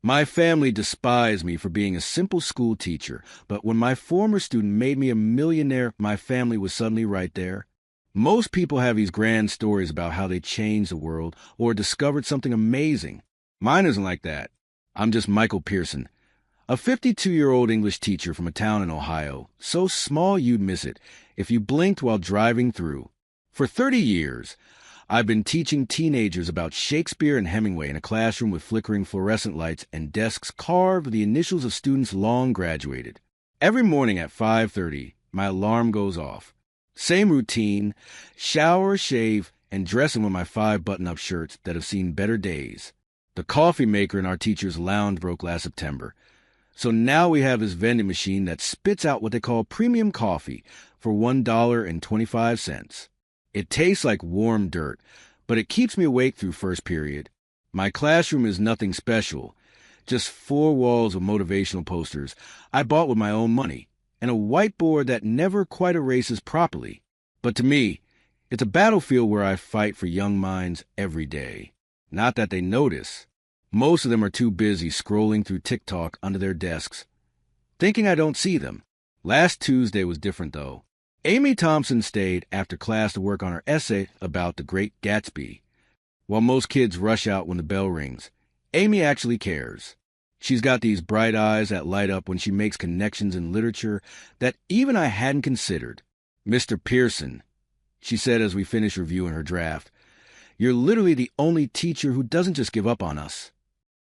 My family despised me for being a simple school teacher, but when my former student made me a millionaire, my family was suddenly right there. Most people have these grand stories about how they changed the world or discovered something amazing. Mine isn't like that. I'm just Michael Pearson, a 52-year-old English teacher from a town in Ohio, so small you'd miss it if you blinked while driving through. For 30 years, I've been teaching teenagers about Shakespeare and Hemingway in a classroom with flickering fluorescent lights and desks carved with the initials of students long graduated. Every morning at 5:30, my alarm goes off. Same routine: shower, shave, and dress in one of my 5 button-up shirts that have seen better days. The coffee maker in our teacher's lounge broke last September, so now we have this vending machine that spits out what they call premium coffee for $1.25. It tastes like warm dirt, but it keeps me awake through first period. My classroom is nothing special, just 4 walls of motivational posters I bought with my own money, and a whiteboard that never quite erases properly. But to me, it's a battlefield where I fight for young minds every day. Not that they notice. Most of them are too busy scrolling through TikTok under their desks, thinking I don't see them. Last Tuesday was different, though. Amy Thompson stayed after class to work on her essay about The Great Gatsby. While most kids rush out when the bell rings, Amy actually cares. She's got these bright eyes that light up when she makes connections in literature that even I hadn't considered. "Mr. Pearson," she said as we finished reviewing her draft, "you're literally the only teacher who doesn't just give up on us."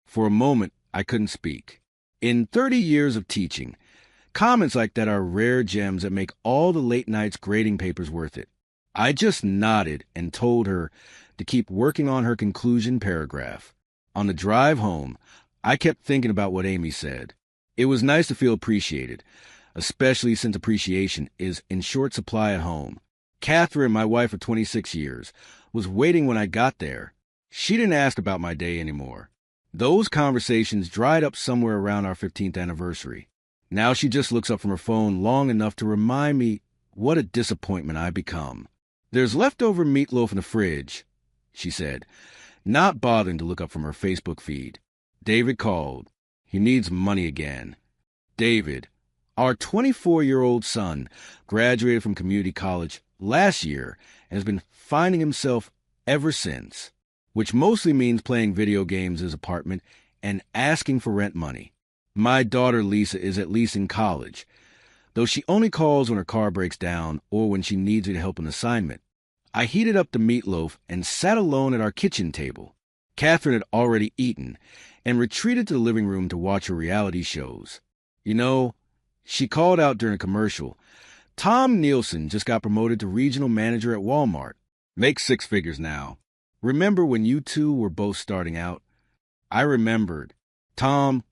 For a moment, I couldn't speak. In 30 years of teaching, comments like that are rare gems that make all the late nights grading papers worth it. I just nodded and told her to keep working on her conclusion paragraph. On the drive home, I kept thinking about what Amy said. It was nice to feel appreciated, especially since appreciation is in short supply at home. Catherine, my wife of 26 years, was waiting when I got there. She didn't ask about my day anymore. Those conversations dried up somewhere around our 15th anniversary. Now she just looks up from her phone long enough to remind me what a disappointment I've become. "There's leftover meatloaf in the fridge," she said, not bothering to look up from her Facebook feed. David called. He needs money again. David, our 24-year-old son, graduated from community college last year and has been finding himself ever since, which mostly means playing video games in his apartment and asking for rent money. My daughter Lisa is at least in college, though she only calls when her car breaks down or when she needs me to help an assignment. I heated up the meatloaf and sat alone at our kitchen table. Catherine had already eaten and retreated to the living room to watch her reality shows. You know, she called out during a commercial, "Tom Nielsen just got promoted to regional manager at Walmart. Makes 6 figures now. Remember when you two were both starting out?" I remembered. Tom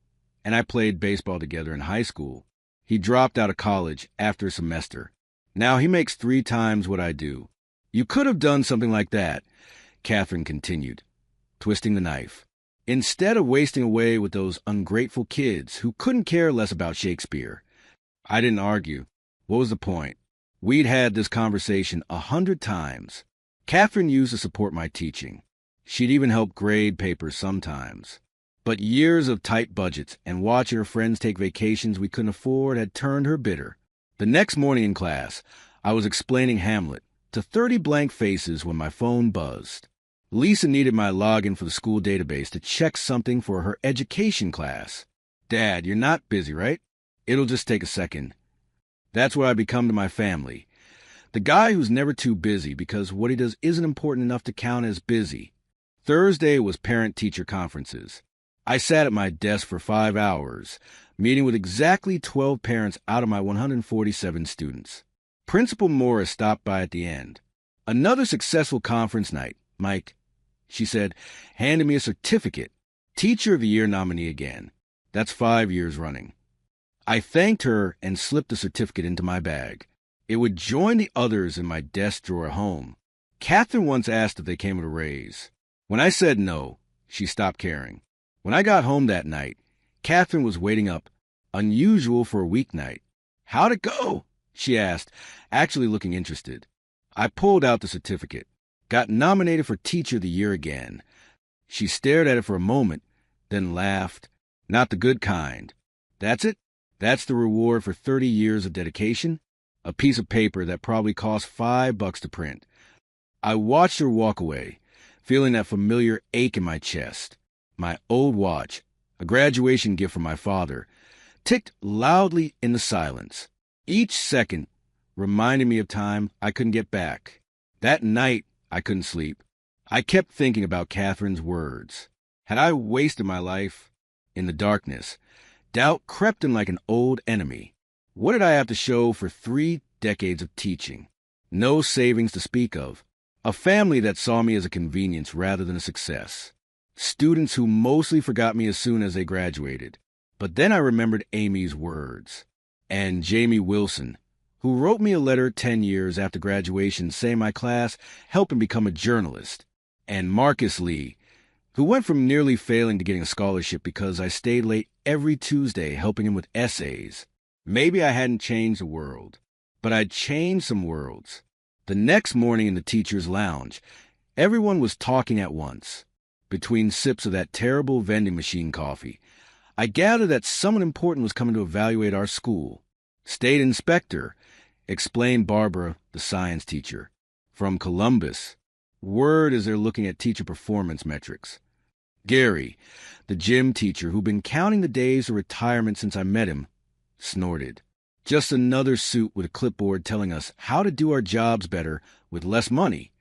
and I played baseball together in high school. He dropped out of college after a semester. Now he makes 3 times what I do. "You could have done something like that," Catherine continued, twisting the knife, "instead of wasting away with those ungrateful kids who couldn't care less about Shakespeare." I didn't argue. What was the point? We'd had this conversation 100 times. Catherine used to support my teaching. She'd even help grade papers sometimes. But years of tight budgets and watching her friends take vacations we couldn't afford had turned her bitter. The next morning in class, I was explaining Hamlet to 30 blank faces when my phone buzzed. Lisa needed my login for the school database to check something for her education class. "Dad, you're not busy, right? It'll just take a second." That's what I become to my family. The guy who's never too busy because what he does isn't important enough to count as busy. Thursday was parent-teacher conferences. I sat at my desk for 5 hours, meeting with exactly 12 parents out of my 147 students. Principal Morris stopped by at the end. "Another successful conference night, Mike," she said, handing me a certificate. Teacher of the Year nominee again. That's 5 years running. I thanked her and slipped the certificate into my bag. It would join the others in my desk drawer at home. Catherine once asked if they came with a raise. When I said no, she stopped caring. When I got home that night, Catherine was waiting up, unusual for a weeknight. "How'd it go?" she asked, actually looking interested. I pulled out the certificate. Got nominated for Teacher of the Year again. She stared at it for a moment, then laughed. Not the good kind. That's it? That's the reward for 30 years of dedication? A piece of paper that probably cost $5 to print. I watched her walk away, feeling that familiar ache in my chest. My old watch, a graduation gift from my father, ticked loudly in the silence. Each second reminded me of time I couldn't get back. That night, I couldn't sleep. I kept thinking about Catherine's words. Had I wasted my life? In the darkness, doubt crept in like an old enemy. What did I have to show for 3 decades of teaching? No savings to speak of. A family that saw me as a convenience rather than a success. Students who mostly forgot me as soon as they graduated. But then I remembered Amy's words. And Jamie Wilson, who wrote me a letter 10 years after graduation saying my class helped him become a journalist. And Marcus Lee, who went from nearly failing to getting a scholarship because I stayed late every Tuesday helping him with essays. Maybe I hadn't changed the world, but I'd changed some worlds. The next morning in the teacher's lounge, everyone was talking at once. Between sips of that terrible vending machine coffee, I gathered that someone important was coming to evaluate our school. State inspector, explained Barbara, the science teacher. From Columbus. Word is they're looking at teacher performance metrics. Gary, the gym teacher who'd been counting the days of retirement since I met him, snorted. Just another suit with a clipboard telling us how to do our jobs better with less money.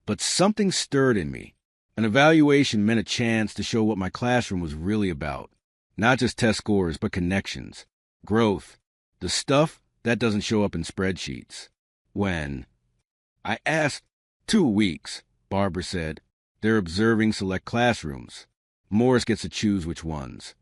But something stirred in me. An evaluation meant a chance to show what my classroom was really about. Not just test scores, but connections. Growth. The stuff that doesn't show up in spreadsheets. When I asked, 2 weeks, Barbara said. They're observing select classrooms. Morris gets to choose which ones.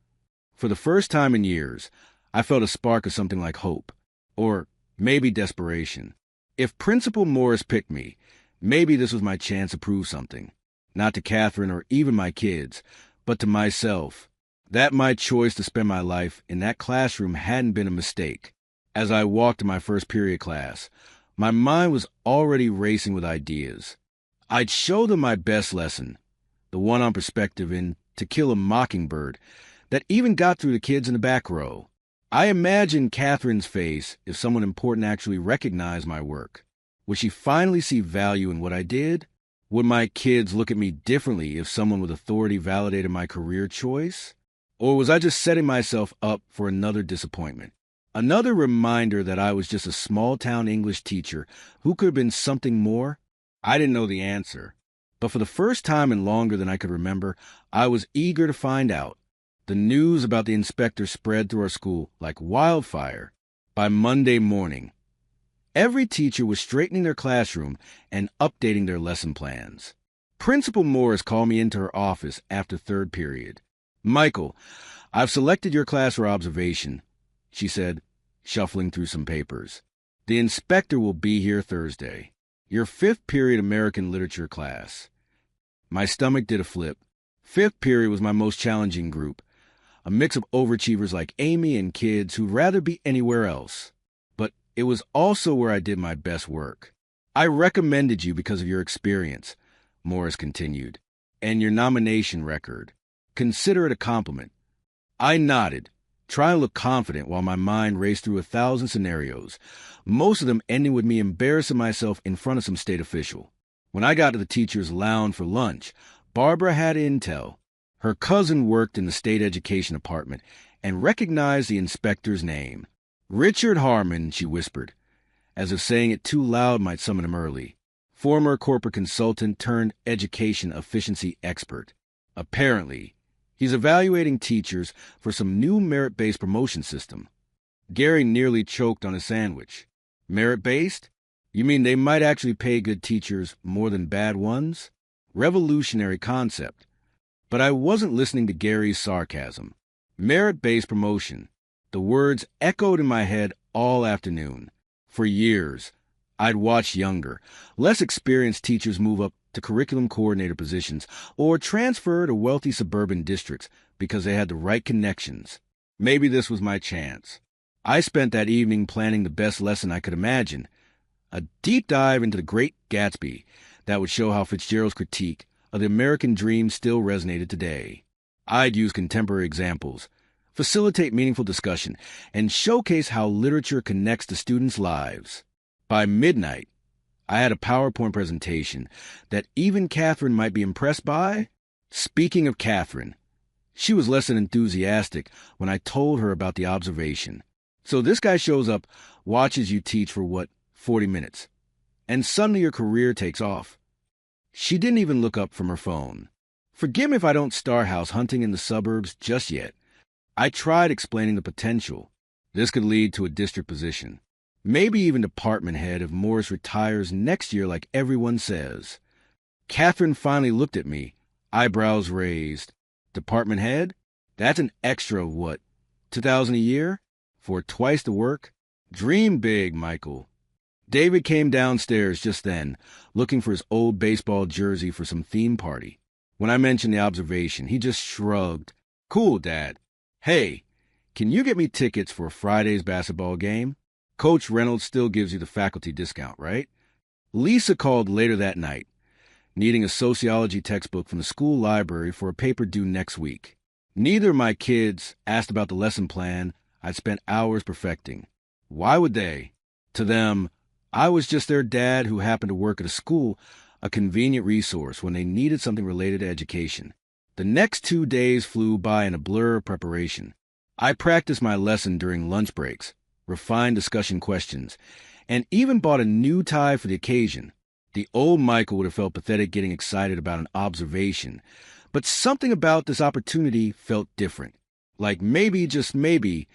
For the first time in years, I felt a spark of something like hope. Or maybe desperation. If Principal Morris picked me, maybe this was my chance to prove something. Not to Catherine or even my kids, but to myself. That my choice to spend my life in that classroom hadn't been a mistake. As I walked to my first period class, my mind was already racing with ideas. I'd show them my best lesson, the one on perspective in To Kill a Mockingbird, that even got through the kids in the back row. I imagined Catherine's face if someone important actually recognized my work. Would she finally see value in what I did? Would my kids look at me differently if someone with authority validated my career choice? Or was I just setting myself up for another disappointment? Another reminder that I was just a small-town English teacher who could have been something more? I didn't know the answer. But for the first time in longer than I could remember, I was eager to find out. The news about the inspector spread through our school like wildfire. By Monday morning, every teacher was straightening their classroom and updating their lesson plans. Principal Morris called me into her office after third period. "Michael, I've selected your class for observation," she said, shuffling through some papers. "The inspector will be here Thursday. Your 5th period American literature class." My stomach did a flip. 5th period was my most challenging group, a mix of overachievers like Amy and kids who'd rather be anywhere else. But it was also where I did my best work. "I recommended you because of your experience," Morris continued, "and your nomination record. Consider it a compliment." I nodded, trying to look confident while my mind raced through 1,000 scenarios, most of them ending with me embarrassing myself in front of some state official. When I got to the teacher's lounge for lunch, Barbara had intel. Her cousin worked in the state education department and recognized the inspector's name. "Richard Harmon," she whispered, as if saying it too loud might summon him early. Former corporate consultant turned education efficiency expert. Apparently, he's evaluating teachers for some new merit-based promotion system. Gary nearly choked on his sandwich. Merit-based? You mean they might actually pay good teachers more than bad ones? Revolutionary concept. But I wasn't listening to Gary's sarcasm. Merit-based promotion. The words echoed in my head all afternoon. For years, I'd watched younger, less experienced teachers move up to curriculum coordinator positions or transfer to wealthy suburban districts because they had the right connections. Maybe this was my chance. I spent that evening planning the best lesson I could imagine, a deep dive into The Great Gatsby that would show how Fitzgerald's critique of the American dream still resonated today. I'd use contemporary examples, facilitate meaningful discussion, and showcase how literature connects to students' lives. By midnight, I had a PowerPoint presentation that even Catherine might be impressed by. Speaking of Catherine, she was less than enthusiastic when I told her about the observation. So this guy shows up, watches you teach for 40 minutes, and suddenly your career takes off. She didn't even look up from her phone. Forgive me if I don't start house hunting in the suburbs just yet. I tried explaining the potential. This could lead to a district position. Maybe even department head if Morris retires next year like everyone says. Catherine finally looked at me, eyebrows raised. Department head? That's an extra of what, $2,000 a year? For twice the work? Dream big, Michael. David came downstairs just then, looking for his old baseball jersey for some theme party. When I mentioned the observation, he just shrugged. Cool, Dad. Hey, can you get me tickets for Friday's basketball game? Coach Reynolds still gives you the faculty discount, right? Lisa called later that night, needing a sociology textbook from the school library for a paper due next week. Neither of my kids asked about the lesson plan I'd spent hours perfecting. Why would they? To them, I was just their dad who happened to work at a school, a convenient resource when they needed something related to education. The next 2 days flew by in a blur of preparation. I practiced my lesson during lunch breaks, refined discussion questions, and even bought a new tie for the occasion. The old Michael would have felt pathetic getting excited about an observation, but something about this opportunity felt different. Like maybe, just maybe,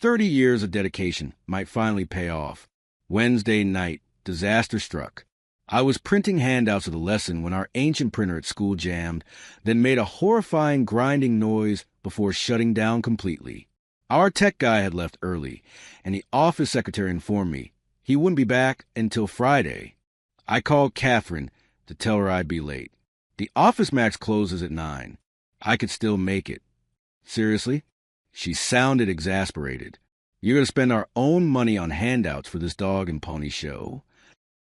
30 years of dedication might finally pay off. Wednesday night, disaster struck. I was printing handouts of the lesson when our ancient printer at school jammed, then made a horrifying grinding noise before shutting down completely. Our tech guy had left early, and the office secretary informed me he wouldn't be back until Friday. I called Catherine to tell her I'd be late. The office max closes at 9. I could still make it. Seriously? She sounded exasperated. You're going to spend our own money on handouts for this dog and pony show?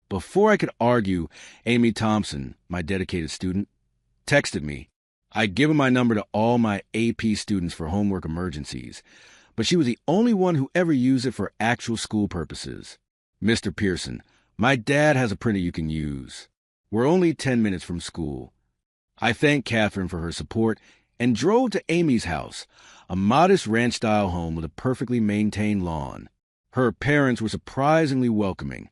Before I could argue, Amy Thompson, my dedicated student, texted me. I'd given my number to all my AP students for homework emergencies, but she was the only one who ever used it for actual school purposes. Mr. Pearson, my dad has a printer you can use. We're only 10 minutes from school. I thanked Catherine for her support and drove to Amy's house, a modest ranch-style home with a perfectly maintained lawn. Her parents were surprisingly welcoming.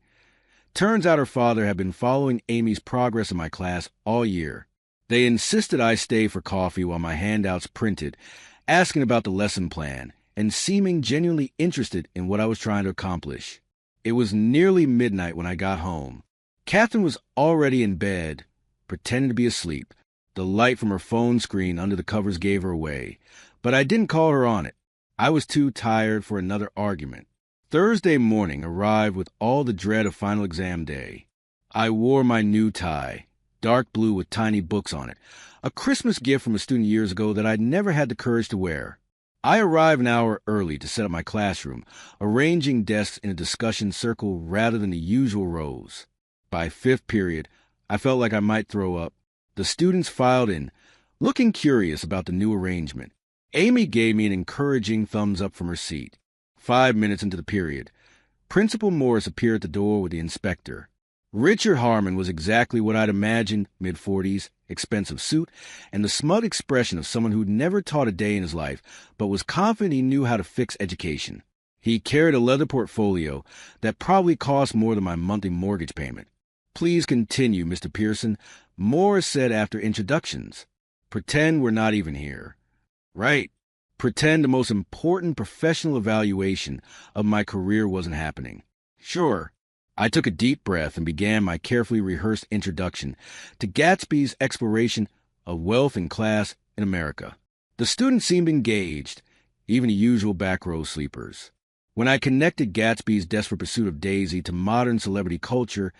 Turns out her father had been following Amy's progress in my class all year. They insisted I stay for coffee while my handouts printed, asking about the lesson plan and seeming genuinely interested in what I was trying to accomplish. It was nearly midnight when I got home. Catherine was already in bed, pretending to be asleep. The light from her phone screen under the covers gave her away, but I didn't call her on it. I was too tired for another argument. Thursday morning arrived with all the dread of final exam day. I wore my new tie, dark blue with tiny books on it, a Christmas gift from a student years ago that I'd never had the courage to wear. I arrived an hour early to set up my classroom, arranging desks in a discussion circle rather than the usual rows. By fifth period, I felt like I might throw up. The students filed in, looking curious about the new arrangement. Amy gave me an encouraging thumbs up from her seat. 5 minutes into the period, Principal Morris appeared at the door with the inspector. Richard Harmon was exactly what I'd imagined, mid-40s, expensive suit, and the smug expression of someone who'd never taught a day in his life, but was confident he knew how to fix education. He carried a leather portfolio that probably cost more than my monthly mortgage payment. Please continue, Mr. Pearson, Morris said after introductions. Pretend we're not even here. Right. Pretend the most important professional evaluation of my career wasn't happening. Sure. I took a deep breath and began my carefully rehearsed introduction to Gatsby's exploration of wealth and class in America. The students seemed engaged, even the usual back row sleepers. When I connected Gatsby's desperate pursuit of Daisy to modern celebrity culture,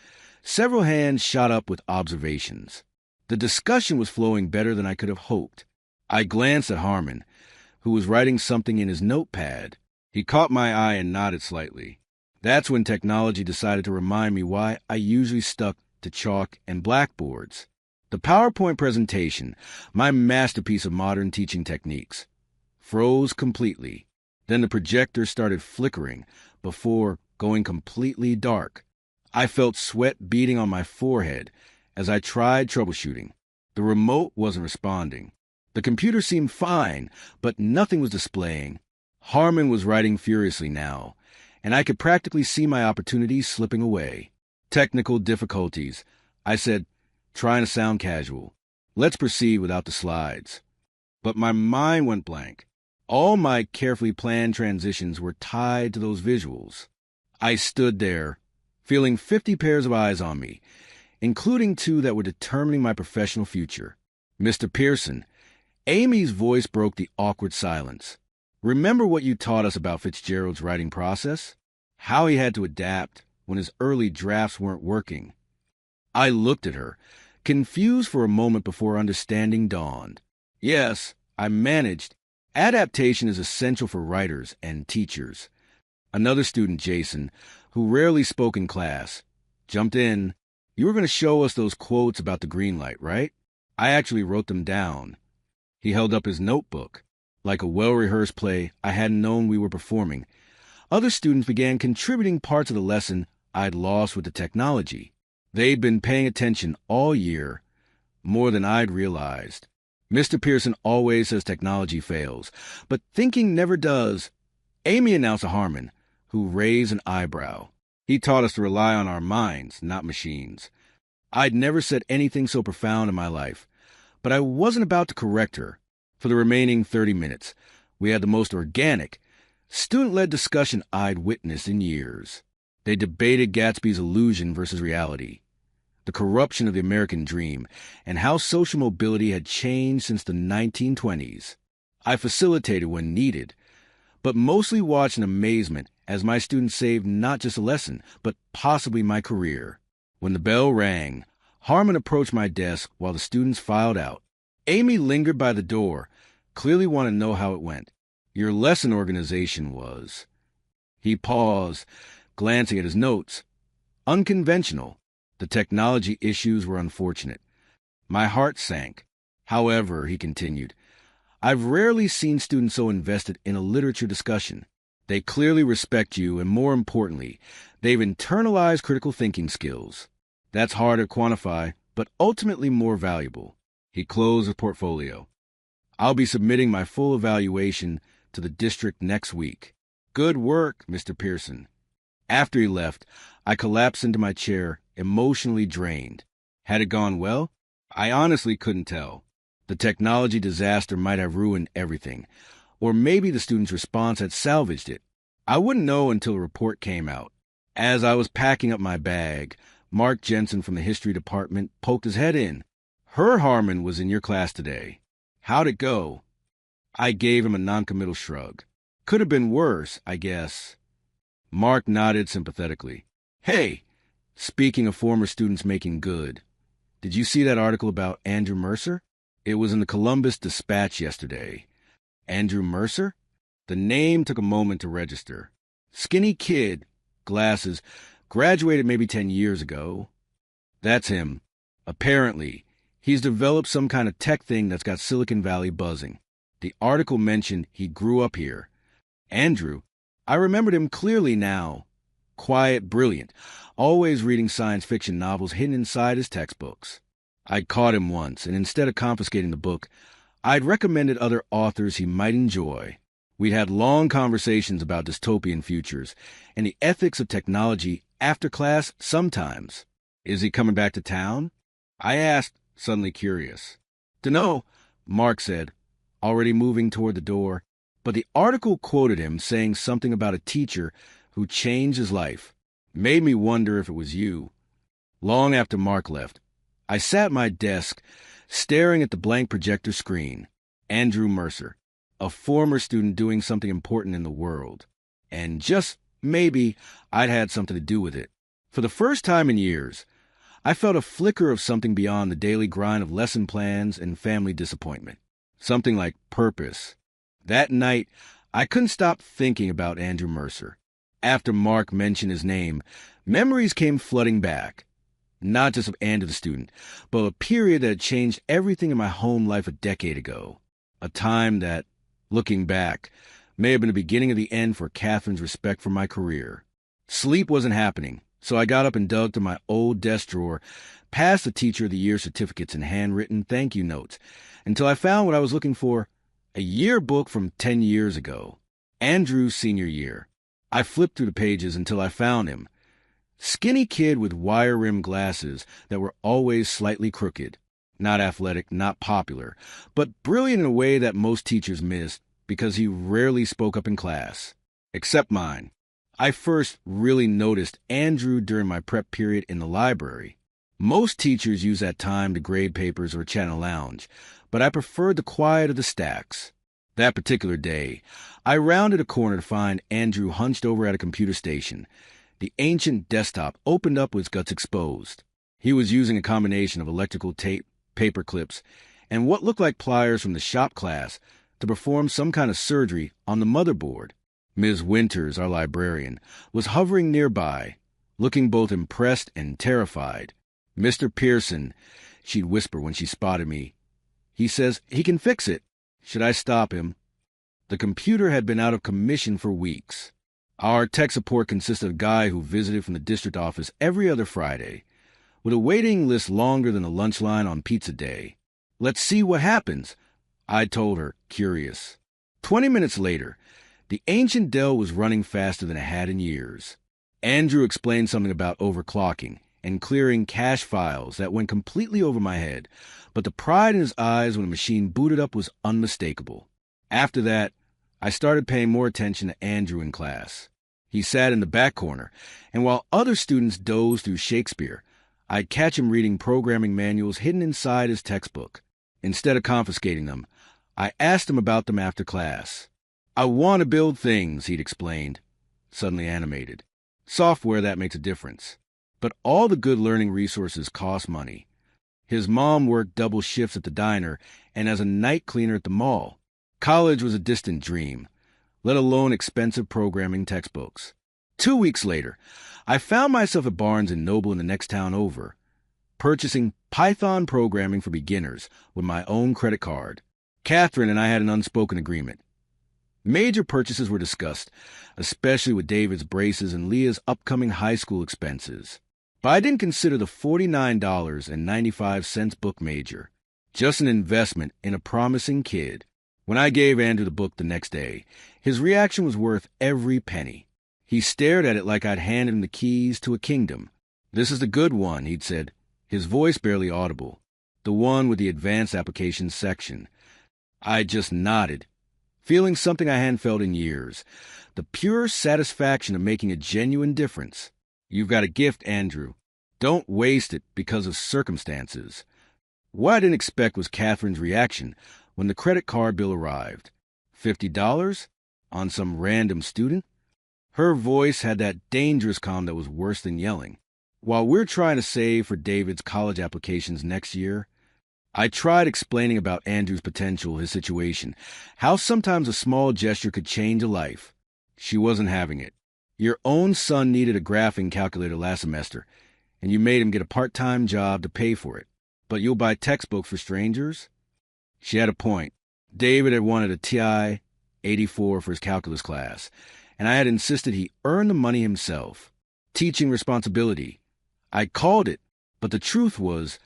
several hands shot up with observations. The discussion was flowing better than I could have hoped. I glanced at Harmon, who was writing something in his notepad. He caught my eye and nodded slightly. That's when technology decided to remind me why I usually stuck to chalk and blackboards. The PowerPoint presentation, my masterpiece of modern teaching techniques, froze completely. Then the projector started flickering before going completely dark. I felt sweat beading on my forehead as I tried troubleshooting. The remote wasn't responding. The computer seemed fine, but nothing was displaying. Harmon was writing furiously now, and I could practically see my opportunities slipping away. Technical difficulties, I said, trying to sound casual. Let's proceed without the slides. But my mind went blank. All my carefully planned transitions were tied to those visuals. I stood there, feeling 50 pairs of eyes on me, including 2 that were determining my professional future. Mr. Pearson, Amy's voice broke the awkward silence. Remember what you taught us about Fitzgerald's writing process? How he had to adapt when his early drafts weren't working. I looked at her, confused for a moment before understanding dawned. Yes, I managed. Adaptation is essential for writers and teachers. Another student, Jason, who rarely spoke in class, jumped in. You were going to show us those quotes about the green light, right? I actually wrote them down. He held up his notebook. Like a well-rehearsed play I hadn't known we were performing, other students began contributing parts of the lesson I'd lost with the technology. They'd been paying attention all year, more than I'd realized. Mr. Pearson always says technology fails, but thinking never does. Amy announced to Harmon, who raised an eyebrow. He taught us to rely on our minds, not machines. I'd never said anything so profound in my life, but I wasn't about to correct her. For the remaining 30 minutes, we had the most organic, student-led discussion I'd witnessed in years. They debated Gatsby's illusion versus reality, the corruption of the American dream, and how social mobility had changed since the 1920s. I facilitated when needed, but mostly watched in amazement as my students saved not just a lesson, but possibly my career. When the bell rang, Harmon approached my desk while the students filed out. Amy lingered by the door, clearly wanted to know how it went. Your lesson organization was... He paused, glancing at his notes. Unconventional. The technology issues were unfortunate. My heart sank. However, he continued, I've rarely seen students so invested in a literature discussion. They clearly respect you, and more importantly, they've internalized critical thinking skills. That's hard to quantify, but ultimately more valuable. He closed his portfolio. I'll be submitting my full evaluation to the district next week. Good work, Mr. Pearson. After he left, I collapsed into my chair, emotionally drained. Had it gone well? I honestly couldn't tell. The technology disaster might have ruined everything, or maybe the students' response had salvaged it. I wouldn't know until the report came out. As I was packing up my bag, Mark Jensen from the history department poked his head in. Her Harmon was in your class today. How'd it go? I gave him a noncommittal shrug. Could have been worse, I guess. Mark nodded sympathetically. Hey, speaking of former students making good, did you see that article about Andrew Mercer? It was in the Columbus Dispatch yesterday. Andrew Mercer? The name took a moment to register. Skinny kid, glasses, graduated maybe 10 years ago. That's him. Apparently, he's developed some kind of tech thing that's got Silicon Valley buzzing. The article mentioned he grew up here. Andrew, I remembered him clearly now. Quiet, brilliant, always reading science fiction novels hidden inside his textbooks. I'd caught him once, and instead of confiscating the book, I'd recommended other authors he might enjoy. We'd had long conversations about dystopian futures and the ethics of technology after class sometimes. Is he coming back to town? I asked, suddenly curious. Dunno, Mark said, already moving toward the door, but the article quoted him saying something about a teacher who changed his life. Made me wonder if it was you. Long after Mark left, I sat at my desk, staring at the blank projector screen. Andrew Mercer, a former student doing something important in the world. And just maybe I'd had something to do with it. For the first time in years, I felt a flicker of something beyond the daily grind of lesson plans and family disappointment. Something like purpose. That night, I couldn't stop thinking about Andrew Mercer. After Mark mentioned his name, memories came flooding back. not just of Andrew the student, but a period that had changed everything in my home life a decade ago. A time that, looking back, may have been the beginning of the end for Catherine's respect for my career. Sleep wasn't happening, so I got up and dug through my old desk drawer, past the Teacher of the Year certificates and handwritten thank you notes, until I found what I was looking for, a yearbook from 10 years ago. Andrew's senior year. I flipped through the pages until I found him. Skinny kid with wire-rimmed glasses that were always slightly crooked. Not athletic, not popular, but brilliant in a way that most teachers missed because he rarely spoke up in class. Except mine. I first really noticed Andrew during my prep period in the library. Most teachers use that time to grade papers or chat in a lounge, but I preferred the quiet of the stacks. That particular day, I rounded a corner to find Andrew hunched over at a computer station. The ancient desktop opened up with its guts exposed. He was using a combination of electrical tape, paper clips, and what looked like pliers from the shop class to perform some kind of surgery on the motherboard. Ms. Winters, our librarian, was hovering nearby, looking both impressed and terrified. "Mr. Pearson," she'd whisper when she spotted me. "He says he can fix it. Should I stop him?" The computer had been out of commission for weeks. Our tech support consisted of a guy who visited from the district office every other Friday, with a waiting list longer than the lunch line on pizza day. "Let's see what happens," I told her, curious. 20 minutes later, the ancient Dell was running faster than it had in years. Andrew explained something about overclocking and clearing cache files that went completely over my head, but the pride in his eyes when the machine booted up was unmistakable. After that, I started paying more attention to Andrew in class. He sat in the back corner, and while other students dozed through Shakespeare, I'd catch him reading programming manuals hidden inside his textbook. Instead of confiscating them, I asked him about them after class. "I want to build things," he'd explained, suddenly animated. "Software that makes a difference. But all the good learning resources cost money." His mom worked double shifts at the diner and as a night cleaner at the mall. College was a distant dream, let alone expensive programming textbooks. 2 weeks later, I found myself at Barnes & Noble in the next town over, purchasing Python programming for beginners with my own credit card. Catherine and I had an unspoken agreement. Major purchases were discussed, especially with David's braces and Leah's upcoming high school expenses. But I didn't consider the $49.95 book major, just an investment in a promising kid. When I gave Andrew the book the next day, his reaction was worth every penny. He stared at it like I'd handed him the keys to a kingdom. "This is the good one," he'd said, his voice barely audible. "The one with the advanced applications section." I just nodded, feeling something I hadn't felt in years, the pure satisfaction of making a genuine difference. "You've got a gift, Andrew. Don't waste it because of circumstances." What I didn't expect was Catherine's reaction when the credit card bill arrived. $50? On some random student? Her voice had that dangerous calm that was worse than yelling. "While we're trying to save for David's college applications next year," I tried explaining about Andrew's potential, his situation, how sometimes a small gesture could change a life. She wasn't having it. "Your own son needed a graphing calculator last semester, and you made him get a part-time job to pay for it. But you'll buy textbooks for strangers?" She had a point. David had wanted a TI 84 for his calculus class, and I had insisted he earn the money himself. Teaching responsibility. I called it, but the truth was,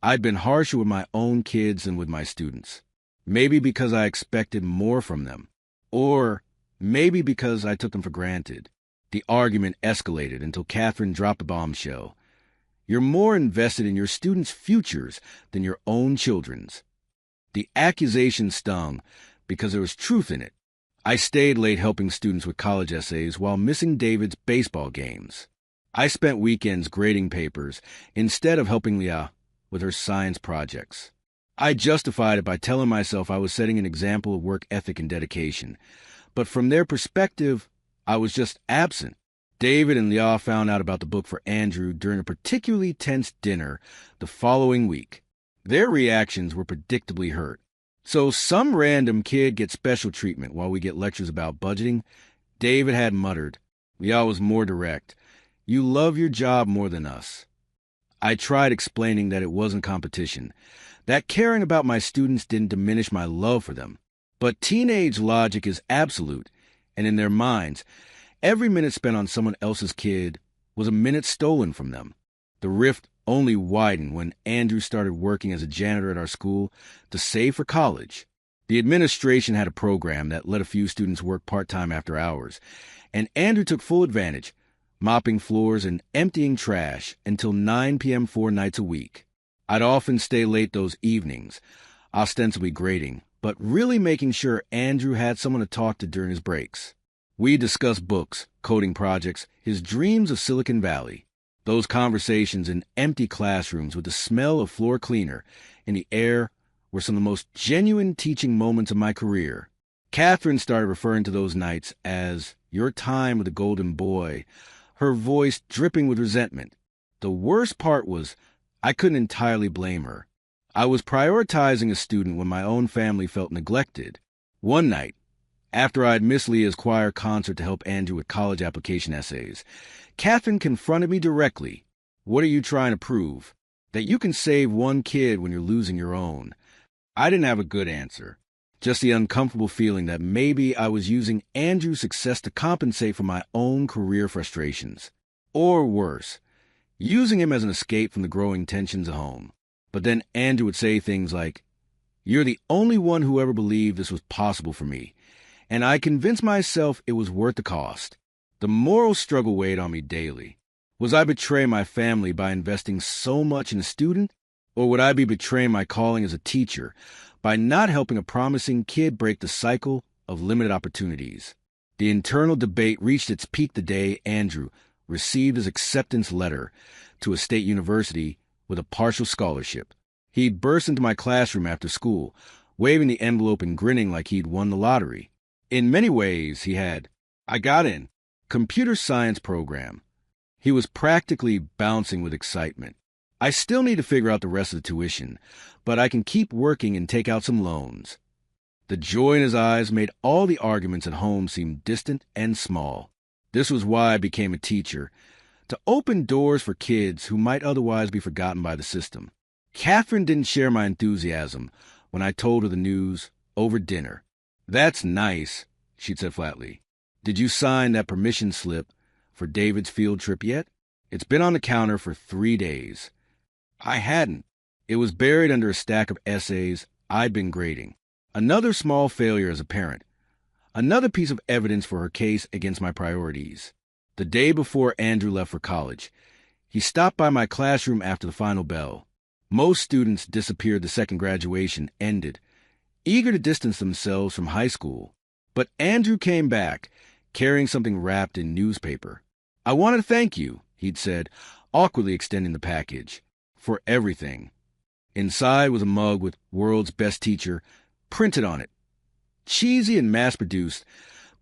I'd been harsher with my own kids than with my students. Maybe because I expected more from them. Or maybe because I took them for granted. The argument escalated until Catherine dropped a bombshell. "You're more invested in your students' futures than your own children's." The accusation stung because there was truth in it. I stayed late helping students with college essays while missing David's baseball games. I spent weekends grading papers instead of helping Leah with her science projects. I justified it by telling myself I was setting an example of work ethic and dedication. But from their perspective, I was just absent. David and Leah found out about the book for Andrew during a particularly tense dinner the following week. Their reactions were predictably hurt. "So some random kid gets special treatment while we get lectures about budgeting?" David had muttered. Leah was more direct. "You love your job more than us." I tried explaining that it wasn't competition, that caring about my students didn't diminish my love for them. But teenage logic is absolute, and in their minds, every minute spent on someone else's kid was a minute stolen from them. The rift only widened when Andrew started working as a janitor at our school to save for college. The administration had a program that let a few students work part-time after hours, and Andrew took full advantage, mopping floors and emptying trash until 9 p.m. 4 nights a week. I'd often stay late those evenings, ostensibly grading, but really making sure Andrew had someone to talk to during his breaks. We discussed books, coding projects, his dreams of Silicon Valley. Those conversations in empty classrooms with the smell of floor cleaner in the air were some of the most genuine teaching moments of my career. Catherine started referring to those nights as your time with the golden boy, her voice dripping with resentment. The worst part was I couldn't entirely blame her. I was prioritizing a student when my own family felt neglected. One night, after I had missed Leah's choir concert to help Andrew with college application essays, Catherine confronted me directly. What are you trying to prove? That you can save one kid when you're losing your own. I didn't have a good answer. Just the uncomfortable feeling that maybe I was using Andrew's success to compensate for my own career frustrations. Or worse, using him as an escape from the growing tensions at home. But then Andrew would say things like, "You're the only one who ever believed this was possible for me, and I convinced myself it was worth the cost." The moral struggle weighed on me daily. Was I betraying my family by investing so much in a student? Or would I be betraying my calling as a teacher by not helping a promising kid break the cycle of limited opportunities? The internal debate reached its peak the day Andrew received his acceptance letter to a state university with a partial scholarship. He'd burst into my classroom after school, waving the envelope and grinning like he'd won the lottery. In many ways, he had. I got in. Computer science program. He was practically bouncing with excitement. I still need to figure out the rest of the tuition, but I can keep working and take out some loans. The joy in his eyes made all the arguments at home seem distant and small. This was why I became a teacher, to open doors for kids who might otherwise be forgotten by the system. Catherine didn't share my enthusiasm when I told her the news over dinner. "That's nice," she'd said flatly. "Did you sign that permission slip for David's field trip yet? It's been on the counter for 3 days. I hadn't. It was buried under a stack of essays I'd been grading. Another small failure as a parent. Another piece of evidence for her case against my priorities. The day before Andrew left for college, he stopped by my classroom after the final bell. Most students disappeared the second graduation ended, eager to distance themselves from high school. But Andrew came back, carrying something wrapped in newspaper. "I want to thank you," he'd said, awkwardly extending the package, "for everything." Inside was a mug with "World's Best Teacher" printed on it. Cheesy and mass-produced,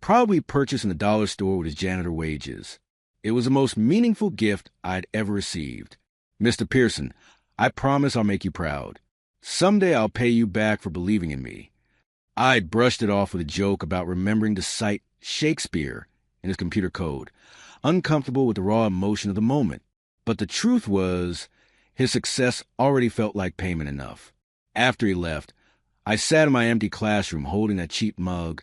probably purchased in the dollar store with his janitor wages. It was the most meaningful gift I'd ever received. "Mr. Pearson, I promise I'll make you proud. Someday I'll pay you back for believing in me." I'd brushed it off with a joke about remembering to cite Shakespeare in his computer code, uncomfortable with the raw emotion of the moment. But the truth was, his success already felt like payment enough. After he left, I sat in my empty classroom holding that cheap mug,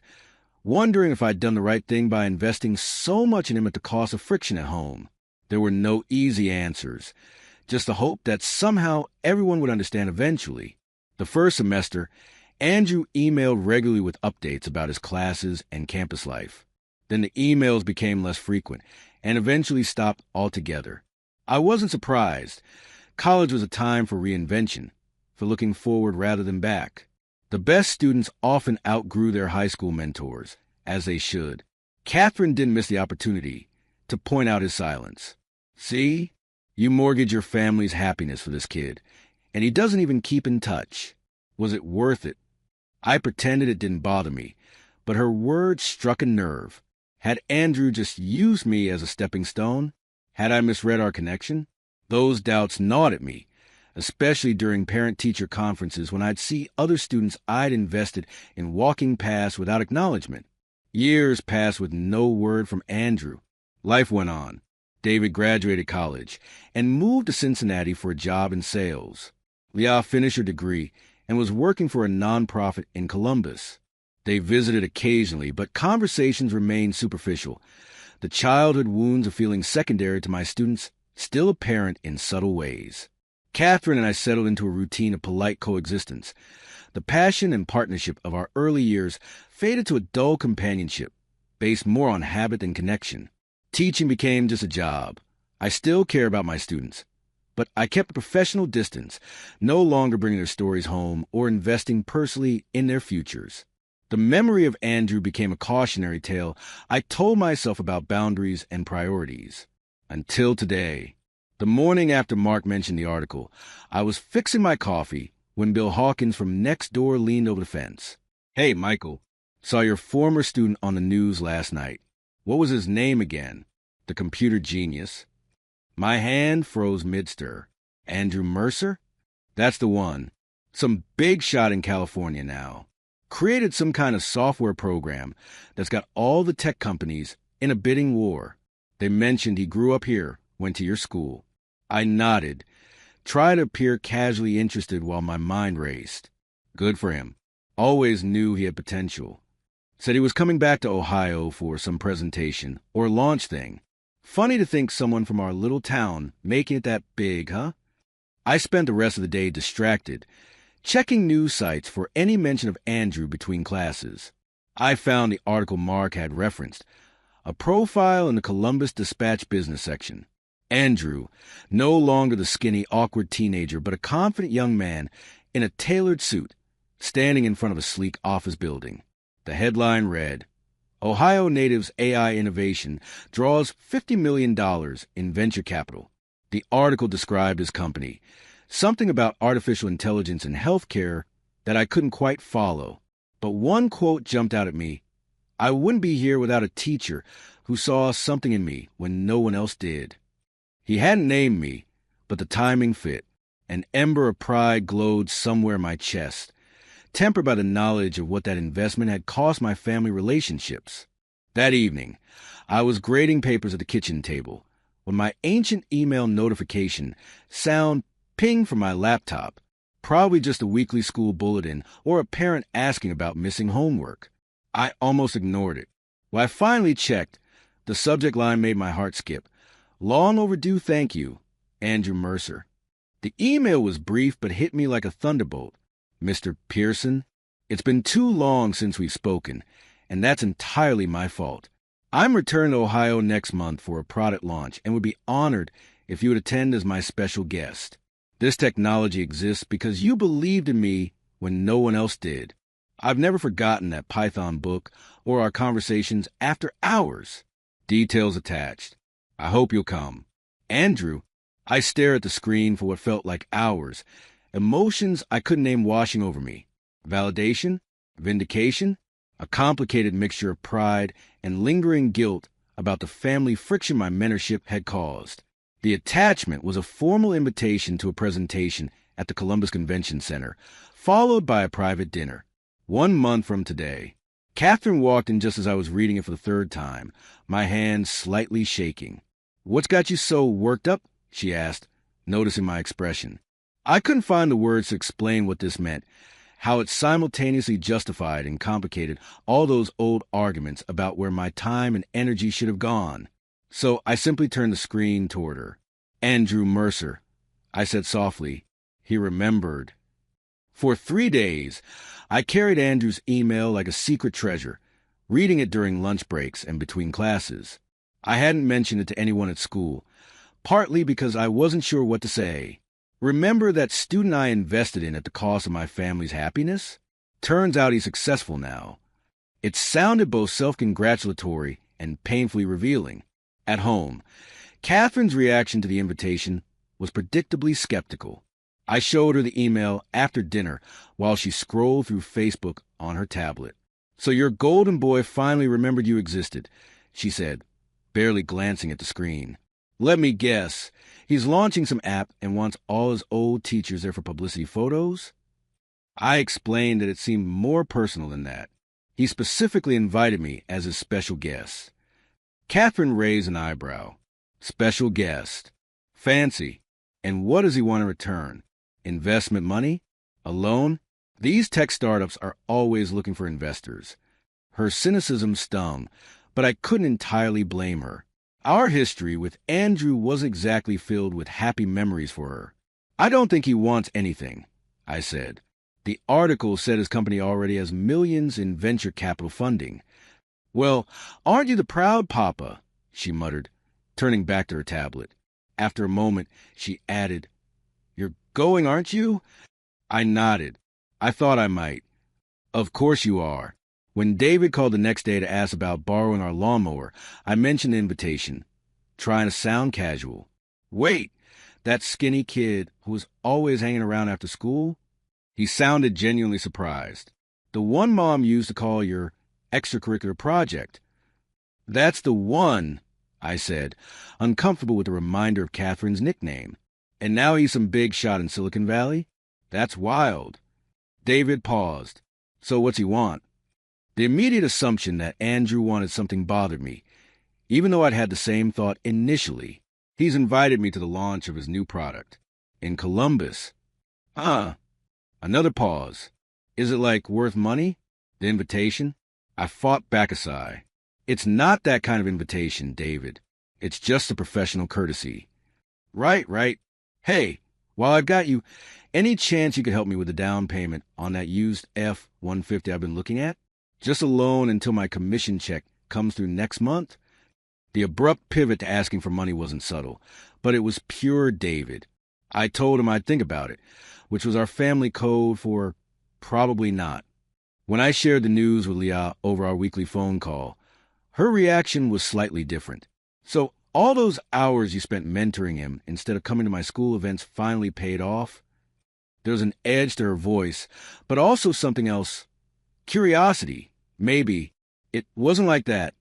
wondering if I'd done the right thing by investing so much in him at the cost of friction at home. There were no easy answers, just the hope that somehow everyone would understand eventually. The first semester, Andrew emailed regularly with updates about his classes and campus life. Then the emails became less frequent and eventually stopped altogether. I wasn't surprised. College was a time for reinvention, for looking forward rather than back. The best students often outgrew their high school mentors, as they should. Catherine didn't miss the opportunity to point out his silence. "See? You mortgage your family's happiness for this kid, and he doesn't even keep in touch. Was it worth it?" I pretended it didn't bother me, but her words struck a nerve. Had Andrew just used me as a stepping stone? Had I misread our connection? Those doubts gnawed at me, especially during parent-teacher conferences when I'd see other students I'd invested in walking past without acknowledgement. Years passed with no word from Andrew. Life went on. David graduated college and moved to Cincinnati for a job in sales. Leah finished her degree and was working for a nonprofit in Columbus. They visited occasionally, but conversations remained superficial. The childhood wounds of feeling secondary to my students still apparent in subtle ways. Catherine and I settled into a routine of polite coexistence. The passion and partnership of our early years faded to a dull companionship, based more on habit than connection. Teaching became just a job. I still care about my students, but I kept a professional distance, no longer bringing their stories home or investing personally in their futures. The memory of Andrew became a cautionary tale I told myself about boundaries and priorities. Until today. The morning after Mark mentioned the article, I was fixing my coffee when Bill Hawkins from next door leaned over the fence. "Hey, Michael, saw your former student on the news last night. What was his name again?" "The computer genius." My hand froze mid-stir. "Andrew Mercer?" "That's the one. Some big shot in California now. Created some kind of software program that's got all the tech companies in a bidding war. They mentioned he grew up here, went to your school." I nodded, tried to appear casually interested while my mind raced. Good for him. Always knew he had potential. Said he was coming back to Ohio for some presentation or launch thing. Funny to think someone from our little town making it that big, huh? I spent the rest of the day distracted, checking news sites for any mention of Andrew between classes. I found the article Mark had referenced, a profile in the Columbus Dispatch business section. Andrew, no longer the skinny, awkward teenager, but a confident young man in a tailored suit, standing in front of a sleek office building. The headline read, "Ohio native's AI innovation draws $50 million in venture capital." The article described his company, something about artificial intelligence in healthcare that I couldn't quite follow. But one quote jumped out at me. "I wouldn't be here without a teacher who saw something in me when no one else did." He hadn't named me, but the timing fit. An ember of pride glowed somewhere in my chest, tempered by the knowledge of what that investment had cost my family relationships. That evening, I was grading papers at the kitchen table when my ancient email notification sound pinged from my laptop, probably just a weekly school bulletin or a parent asking about missing homework. I almost ignored it. When I finally checked, the subject line made my heart skip. "Long overdue thank you, Andrew Mercer." The email was brief but hit me like a thunderbolt. "Mr. Pearson, it's been too long since we've spoken, and that's entirely my fault. I'm returning to Ohio next month for a product launch and would be honored if you would attend as my special guest. This technology exists because you believed in me when no one else did. I've never forgotten that Python book or our conversations after hours. Details attached. I hope you'll come. Andrew." I stared at the screen for what felt like hours. Emotions I couldn't name washing over me. Validation? Vindication? A complicated mixture of pride and lingering guilt about the family friction my mentorship had caused. The attachment was a formal invitation to a presentation at the Columbus Convention Center, followed by a private dinner. 1 month from today. Catherine walked in just as I was reading it for the third time, my hands slightly shaking. "What's got you so worked up?" she asked, noticing my expression. I couldn't find the words to explain what this meant, how it simultaneously justified and complicated all those old arguments about where my time and energy should have gone. So I simply turned the screen toward her. "Andrew Mercer," I said softly. He remembered. For 3 days, I carried Andrew's email like a secret treasure, reading it during lunch breaks and between classes. I hadn't mentioned it to anyone at school, partly because I wasn't sure what to say. Remember that student I invested in at the cost of my family's happiness? Turns out he's successful now. It sounded both self-congratulatory and painfully revealing. At home, Catherine's reaction to the invitation was predictably skeptical. I showed her the email after dinner while she scrolled through Facebook on her tablet. "So your golden boy finally remembered you existed," she said, barely glancing at the screen. "Let me guess. He's launching some app and wants all his old teachers there for publicity photos?" I explained that it seemed more personal than that. He specifically invited me as his special guest. Catherine raised an eyebrow. Special guest. Fancy. And what does he want in return? Investment money? A loan? These tech startups are always looking for investors. Her cynicism stung, but I couldn't entirely blame her. Our history with Andrew wasn't exactly filled with happy memories for her. I don't think he wants anything, I said. The article said his company already has millions in venture capital funding. Well, aren't you the proud papa? She muttered, turning back to her tablet. After a moment, she added, You're going, aren't you? I nodded. I thought I might. Of course you are. When David called the next day to ask about borrowing our lawnmower, I mentioned the invitation, trying to sound casual. Wait, that skinny kid who was always hanging around after school? He sounded genuinely surprised. The one Mom used to call your extracurricular project. That's the one, I said, uncomfortable with the reminder of Catherine's nickname. And now he's some big shot in Silicon Valley? That's wild. David paused. So what's he want? The immediate assumption that Andrew wanted something bothered me, even though I'd had the same thought initially. He's invited me to the launch of his new product. In Columbus. Another pause. Is it, worth money? The invitation? I fought back a sigh. It's not that kind of invitation, David. It's just a professional courtesy. Right. Hey, while I've got you, any chance you could help me with the down payment on that used F-150 I've been looking at? Just a loan until my commission check comes through next month? The abrupt pivot to asking for money wasn't subtle, but it was pure David. I told him I'd think about it, which was our family code for probably not. When I shared the news with Leah over our weekly phone call, her reaction was slightly different. So all those hours you spent mentoring him instead of coming to my school events finally paid off? There was an edge to her voice, but also something else. Curiosity. Maybe. It wasn't like that,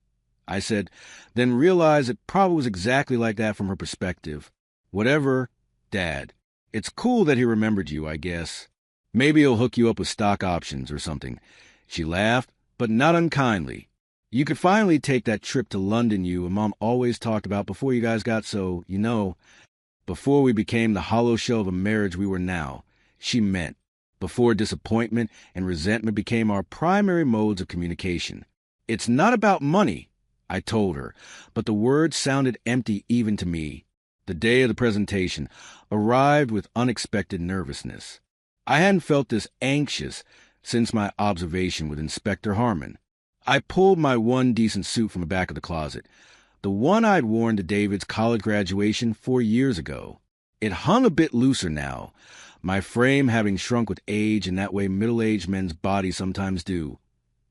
I said, then realized it probably was exactly like that from her perspective. Whatever, Dad. It's cool that he remembered you, I guess. Maybe he'll hook you up with stock options or something. She laughed, but not unkindly. You could finally take that trip to London you and Mom always talked about before you guys got so, before we became the hollow shell of a marriage we were now. She meant. Before disappointment and resentment became our primary modes of communication. It's not about money, I told her, but the words sounded empty even to me. The day of the presentation arrived with unexpected nervousness. I hadn't felt this anxious since my observation with Inspector Harmon. I pulled my one decent suit from the back of the closet, the one I'd worn to David's college graduation 4 years ago. It hung a bit looser now, my frame having shrunk with age in that way middle-aged men's bodies sometimes do,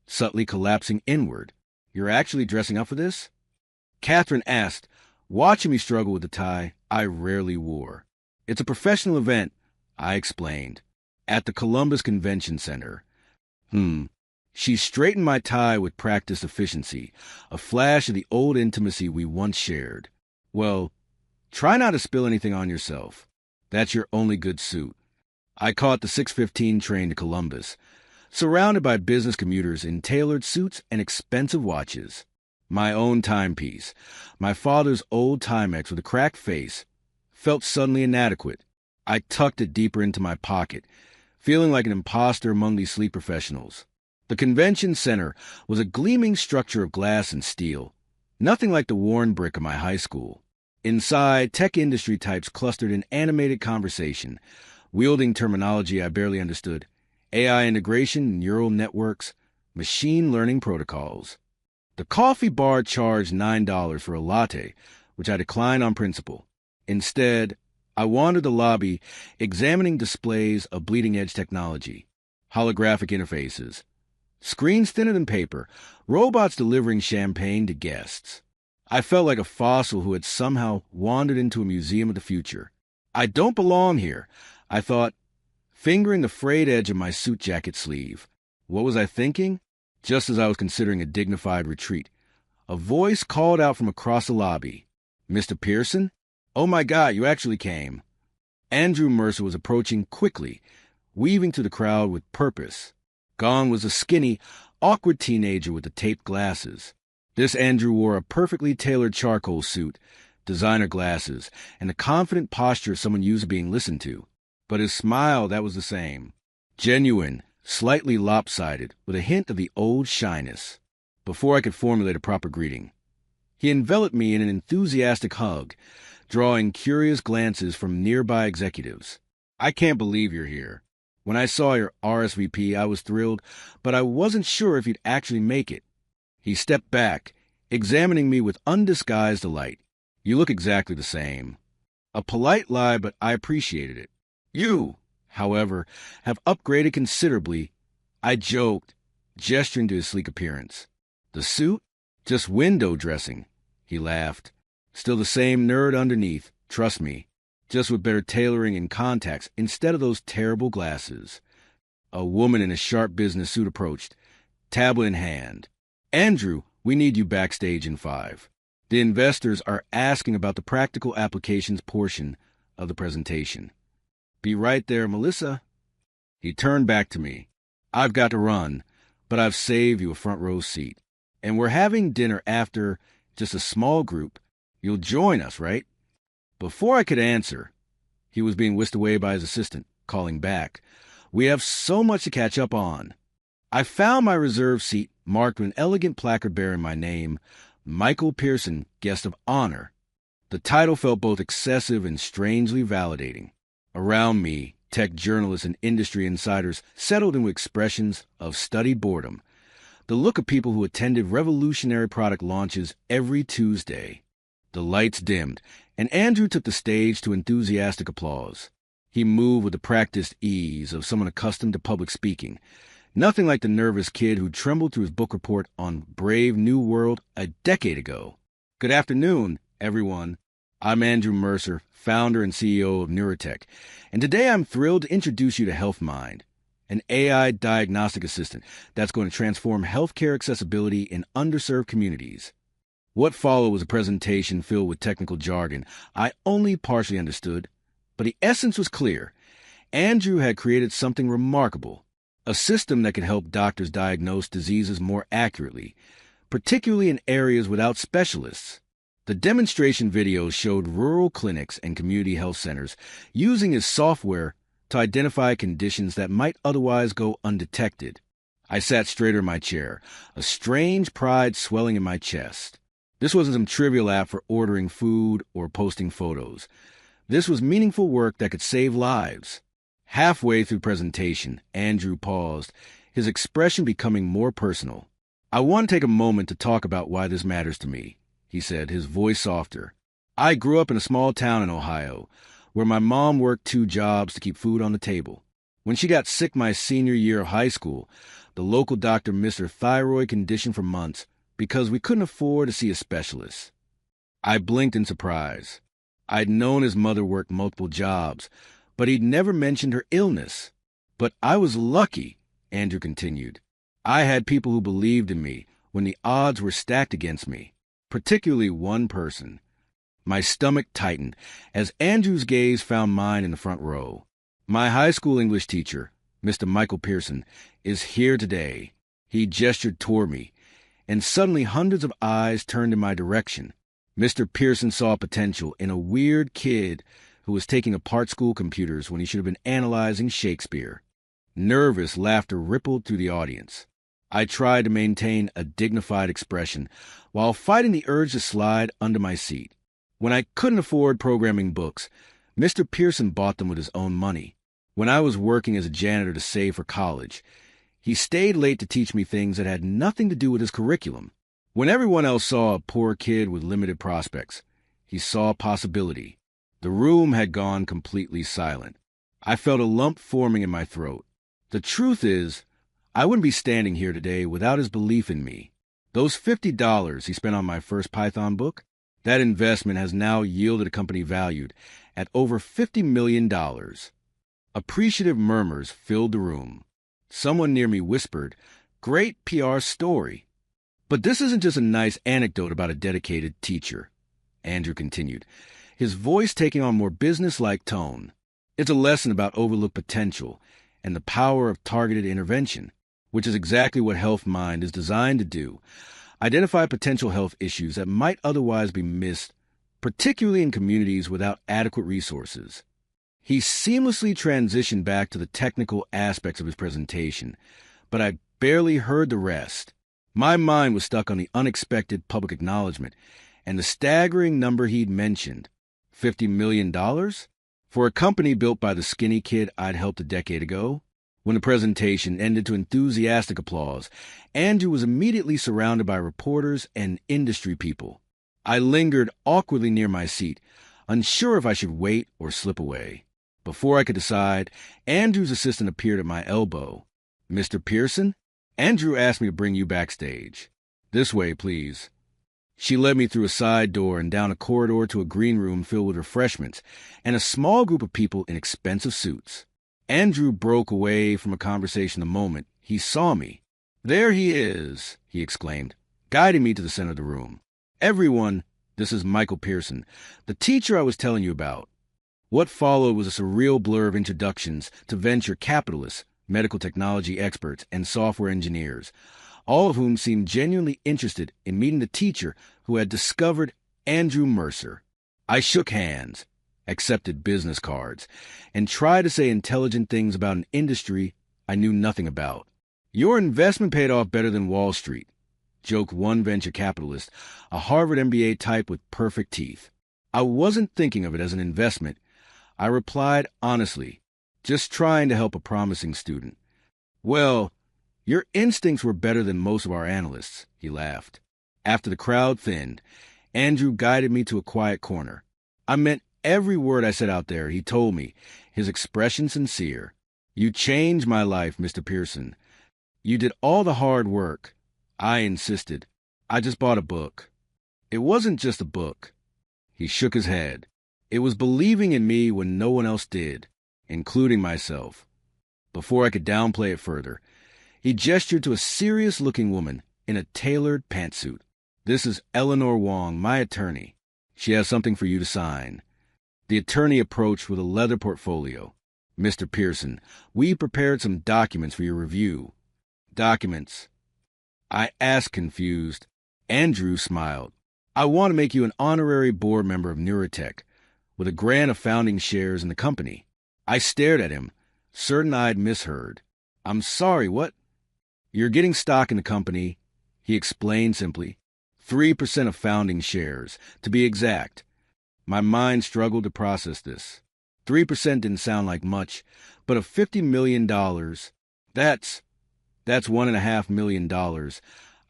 subtly collapsing inward. You're actually dressing up for this? Catherine asked, watching me struggle with the tie I rarely wore. It's a professional event, I explained, at the Columbus Convention Center. She straightened my tie with practiced efficiency, a flash of the old intimacy we once shared. Well, try not to spill anything on yourself. That's your only good suit. I caught the 6:15 train to Columbus, surrounded by business commuters in tailored suits and expensive watches. My own timepiece, my father's old Timex with a cracked face, felt suddenly inadequate. I tucked it deeper into my pocket, feeling like an imposter among these sleep professionals. The convention center was a gleaming structure of glass and steel, nothing like the worn brick of my high school. Inside, tech industry types clustered in animated conversation, wielding terminology I barely understood, AI integration, neural networks, machine learning protocols. The coffee bar charged $9 for a latte, which I declined on principle. Instead, I wandered the lobby, examining displays of bleeding-edge technology, holographic interfaces, screens thinner than paper, robots delivering champagne to guests. I felt like a fossil who had somehow wandered into a museum of the future. I don't belong here, I thought, fingering the frayed edge of my suit jacket sleeve. What was I thinking? Just as I was considering a dignified retreat, a voice called out from across the lobby. Mr. Pearson? Oh my God, you actually came. Andrew Mercer was approaching quickly, weaving through the crowd with purpose. Gone was a skinny, awkward teenager with the taped glasses. This Andrew wore a perfectly tailored charcoal suit, designer glasses, and the confident posture someone used to being listened to. But his smile, that was the same. Genuine, slightly lopsided, with a hint of the old shyness. Before I could formulate a proper greeting, he enveloped me in an enthusiastic hug, drawing curious glances from nearby executives. "I can't believe you're here. When I saw your RSVP, I was thrilled, but I wasn't sure if you'd actually make it." He stepped back, examining me with undisguised delight. "You look exactly the same." A polite lie, but I appreciated it. "You, however, have upgraded considerably," I joked, gesturing to his sleek appearance. "The suit? Just window dressing," he laughed. "Still the same nerd underneath, trust me. Just with better tailoring and contacts instead of those terrible glasses." A woman in a sharp business suit approached, tablet in hand. "Andrew, we need you backstage in 5. The investors are asking about the practical applications portion of the presentation." "Be right there, Melissa." He turned back to me. "I've got to run, but I've saved you a front row seat. And we're having dinner after, just a small group. You'll join us, right?" Before I could answer, he was being whisked away by his assistant, calling back, "We have so much to catch up on." I found my reserved seat marked with an elegant placard bearing my name, Michael Pearson, Guest of Honor. The title felt both excessive and strangely validating. Around me, tech journalists and industry insiders settled in with expressions of studied boredom, the look of people who attended revolutionary product launches every Tuesday. The lights dimmed, and Andrew took the stage to enthusiastic applause. He moved with the practiced ease of someone accustomed to public speaking, nothing like the nervous kid who trembled through his book report on Brave New World a decade ago. "Good afternoon, everyone. I'm Andrew Mercer, founder and CEO of Neurotech, and today I'm thrilled to introduce you to HealthMind, an AI diagnostic assistant that's going to transform healthcare accessibility in underserved communities." What followed was a presentation filled with technical jargon I only partially understood, but the essence was clear. Andrew had created something remarkable, a system that could help doctors diagnose diseases more accurately, particularly in areas without specialists. The demonstration videos showed rural clinics and community health centers using his software to identify conditions that might otherwise go undetected. I sat straighter in my chair, a strange pride swelling in my chest. This wasn't some trivial app for ordering food or posting photos. This was meaningful work that could save lives. Halfway through the presentation, Andrew paused, his expression becoming more personal. "I want to take a moment to talk about why this matters to me," he said, his voice softer. "I grew up in a small town in Ohio, where my mom worked 2 jobs to keep food on the table. When she got sick my senior year of high school, the local doctor missed her thyroid condition for months because we couldn't afford to see a specialist." I blinked in surprise. I'd known his mother worked multiple jobs, but he'd never mentioned her illness. "But I was lucky," Andrew continued. "I had people who believed in me when the odds were stacked against me, particularly one person." My stomach tightened as Andrew's gaze found mine in the front row. "My high school English teacher, Mr. Michael Pearson, is here today." He gestured toward me, and suddenly hundreds of eyes turned in my direction. Mr. Pearson saw potential in a weird kid who was taking apart school computers when he should have been analyzing Shakespeare. Nervous laughter rippled through the audience. I tried to maintain a dignified expression while fighting the urge to slide under my seat. When I couldn't afford programming books, Mr. Pearson bought them with his own money. When I was working as a janitor to save for college, he stayed late to teach me things that had nothing to do with his curriculum. When everyone else saw a poor kid with limited prospects, he saw possibility. The room had gone completely silent. I felt a lump forming in my throat. The truth is, I wouldn't be standing here today without his belief in me. Those $50 he spent on my first Python book, that investment has now yielded a company valued at over $50 million. Appreciative murmurs filled the room. Someone near me whispered, "Great PR story." "But this isn't just a nice anecdote about a dedicated teacher," Andrew continued, his voice taking on more business-like tone. "It's a lesson about overlooked potential and the power of targeted intervention, which is exactly what HealthMind is designed to do: identify potential health issues that might otherwise be missed particularly in communities without adequate resources. He seamlessly transitioned back to the technical aspects of his presentation, but I barely heard the rest. My mind was stuck on the unexpected public acknowledgement and the staggering number he'd mentioned, $50 million? For a company built by the skinny kid I'd helped a decade ago. When the presentation ended to enthusiastic applause, Andrew was immediately surrounded by reporters and industry people. I lingered awkwardly near my seat, unsure if I should wait or slip away. Before I could decide, Andrew's assistant appeared at my elbow. "Mr. Pearson? Andrew asked me to bring you backstage. This way, please." She led me through a side door and down a corridor to a green room filled with refreshments and a small group of people in expensive suits. Andrew broke away from a conversation the moment he saw me. "There he is," he exclaimed, guiding me to the center of the room. "Everyone, this is Michael Pearson, the teacher I was telling you about." What followed was a surreal blur of introductions to venture capitalists, medical technology experts, and software engineers, all of whom seemed genuinely interested in meeting the teacher who had discovered Andrew Mercer. I shook hands, accepted business cards, and tried to say intelligent things about an industry I knew nothing about. "Your investment paid off better than Wall Street," joked one venture capitalist, a Harvard MBA type with perfect teeth. I wasn't thinking of it as an investment. I replied honestly, just trying to help a promising student. "Well, your instincts were better than most of our analysts," he laughed. After the crowd thinned, Andrew guided me to a quiet corner. I meant every word I said out there, he told me, his expression sincere. "You changed my life, Mr. Pearson. You did all the hard work." I insisted. "I just bought a book." "It wasn't just a book." He shook his head. "It was believing in me when no one else did, including myself." Before I could downplay it further, he gestured to a serious-looking woman in a tailored pantsuit. "This is Eleanor Wong, my attorney. She has something for you to sign." The attorney approached with a leather portfolio. "Mr. Pearson, we prepared some documents for your review." "Documents?" I asked, confused. Andrew smiled. "I want to make you an honorary board member of Neurotech, with a grant of founding shares in the company." I stared at him, certain I'd misheard. "I'm sorry, what?" "You're getting stock in the company," he explained simply. 3% of founding shares, to be exact. My mind struggled to process this. 3% didn't sound like much, but of $50 million, that's $1.5 million.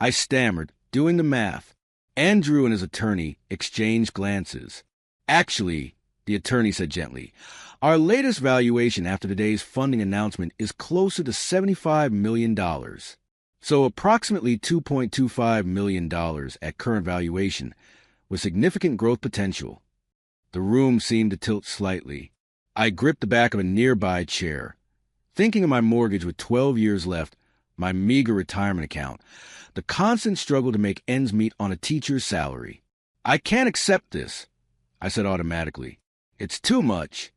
I stammered, doing the math. Andrew and his attorney exchanged glances. "Actually," the attorney said gently, "our latest valuation after today's funding announcement is closer to $75 million. So approximately $2.25 million at current valuation, with significant growth potential." The room seemed to tilt slightly. I gripped the back of a nearby chair. Thinking of my mortgage with 12 years left, my meager retirement account, the constant struggle to make ends meet on a teacher's salary. "I can't accept this," I said automatically. "It's too much."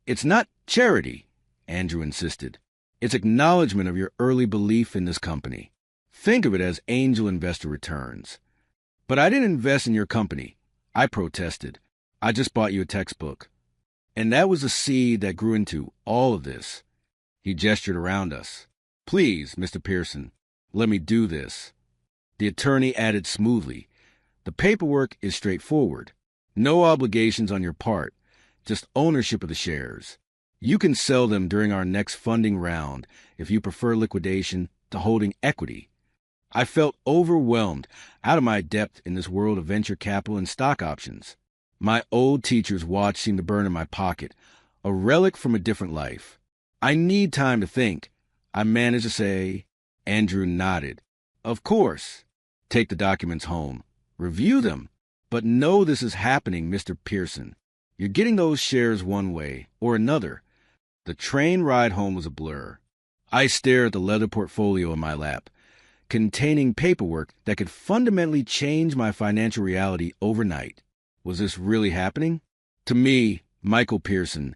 "It's not charity," Andrew insisted. "It's acknowledgement of your early belief in this company. Think of it as angel investor returns." "But I didn't invest in your company," I protested. "I just bought you a textbook." And that was the seed that grew into all of this. He gestured around us. "Please, Mr. Pearson, let me do this." The attorney added smoothly, "The paperwork is straightforward. No obligations on your part, just ownership of the shares. You can sell them during our next funding round if you prefer liquidation to holding equity." I felt overwhelmed, out of my depth in this world of venture capital and stock options. My old teacher's watch seemed to burn in my pocket, a relic from a different life. "I need time to think," I managed to say. Andrew nodded. "Of course. Take the documents home. Review them. But know this is happening, Mr. Pearson. You're getting those shares one way or another." The train ride home was a blur. I stared at the leather portfolio in my lap, containing paperwork that could fundamentally change my financial reality overnight. Was this really happening? To me, Michael Pearson,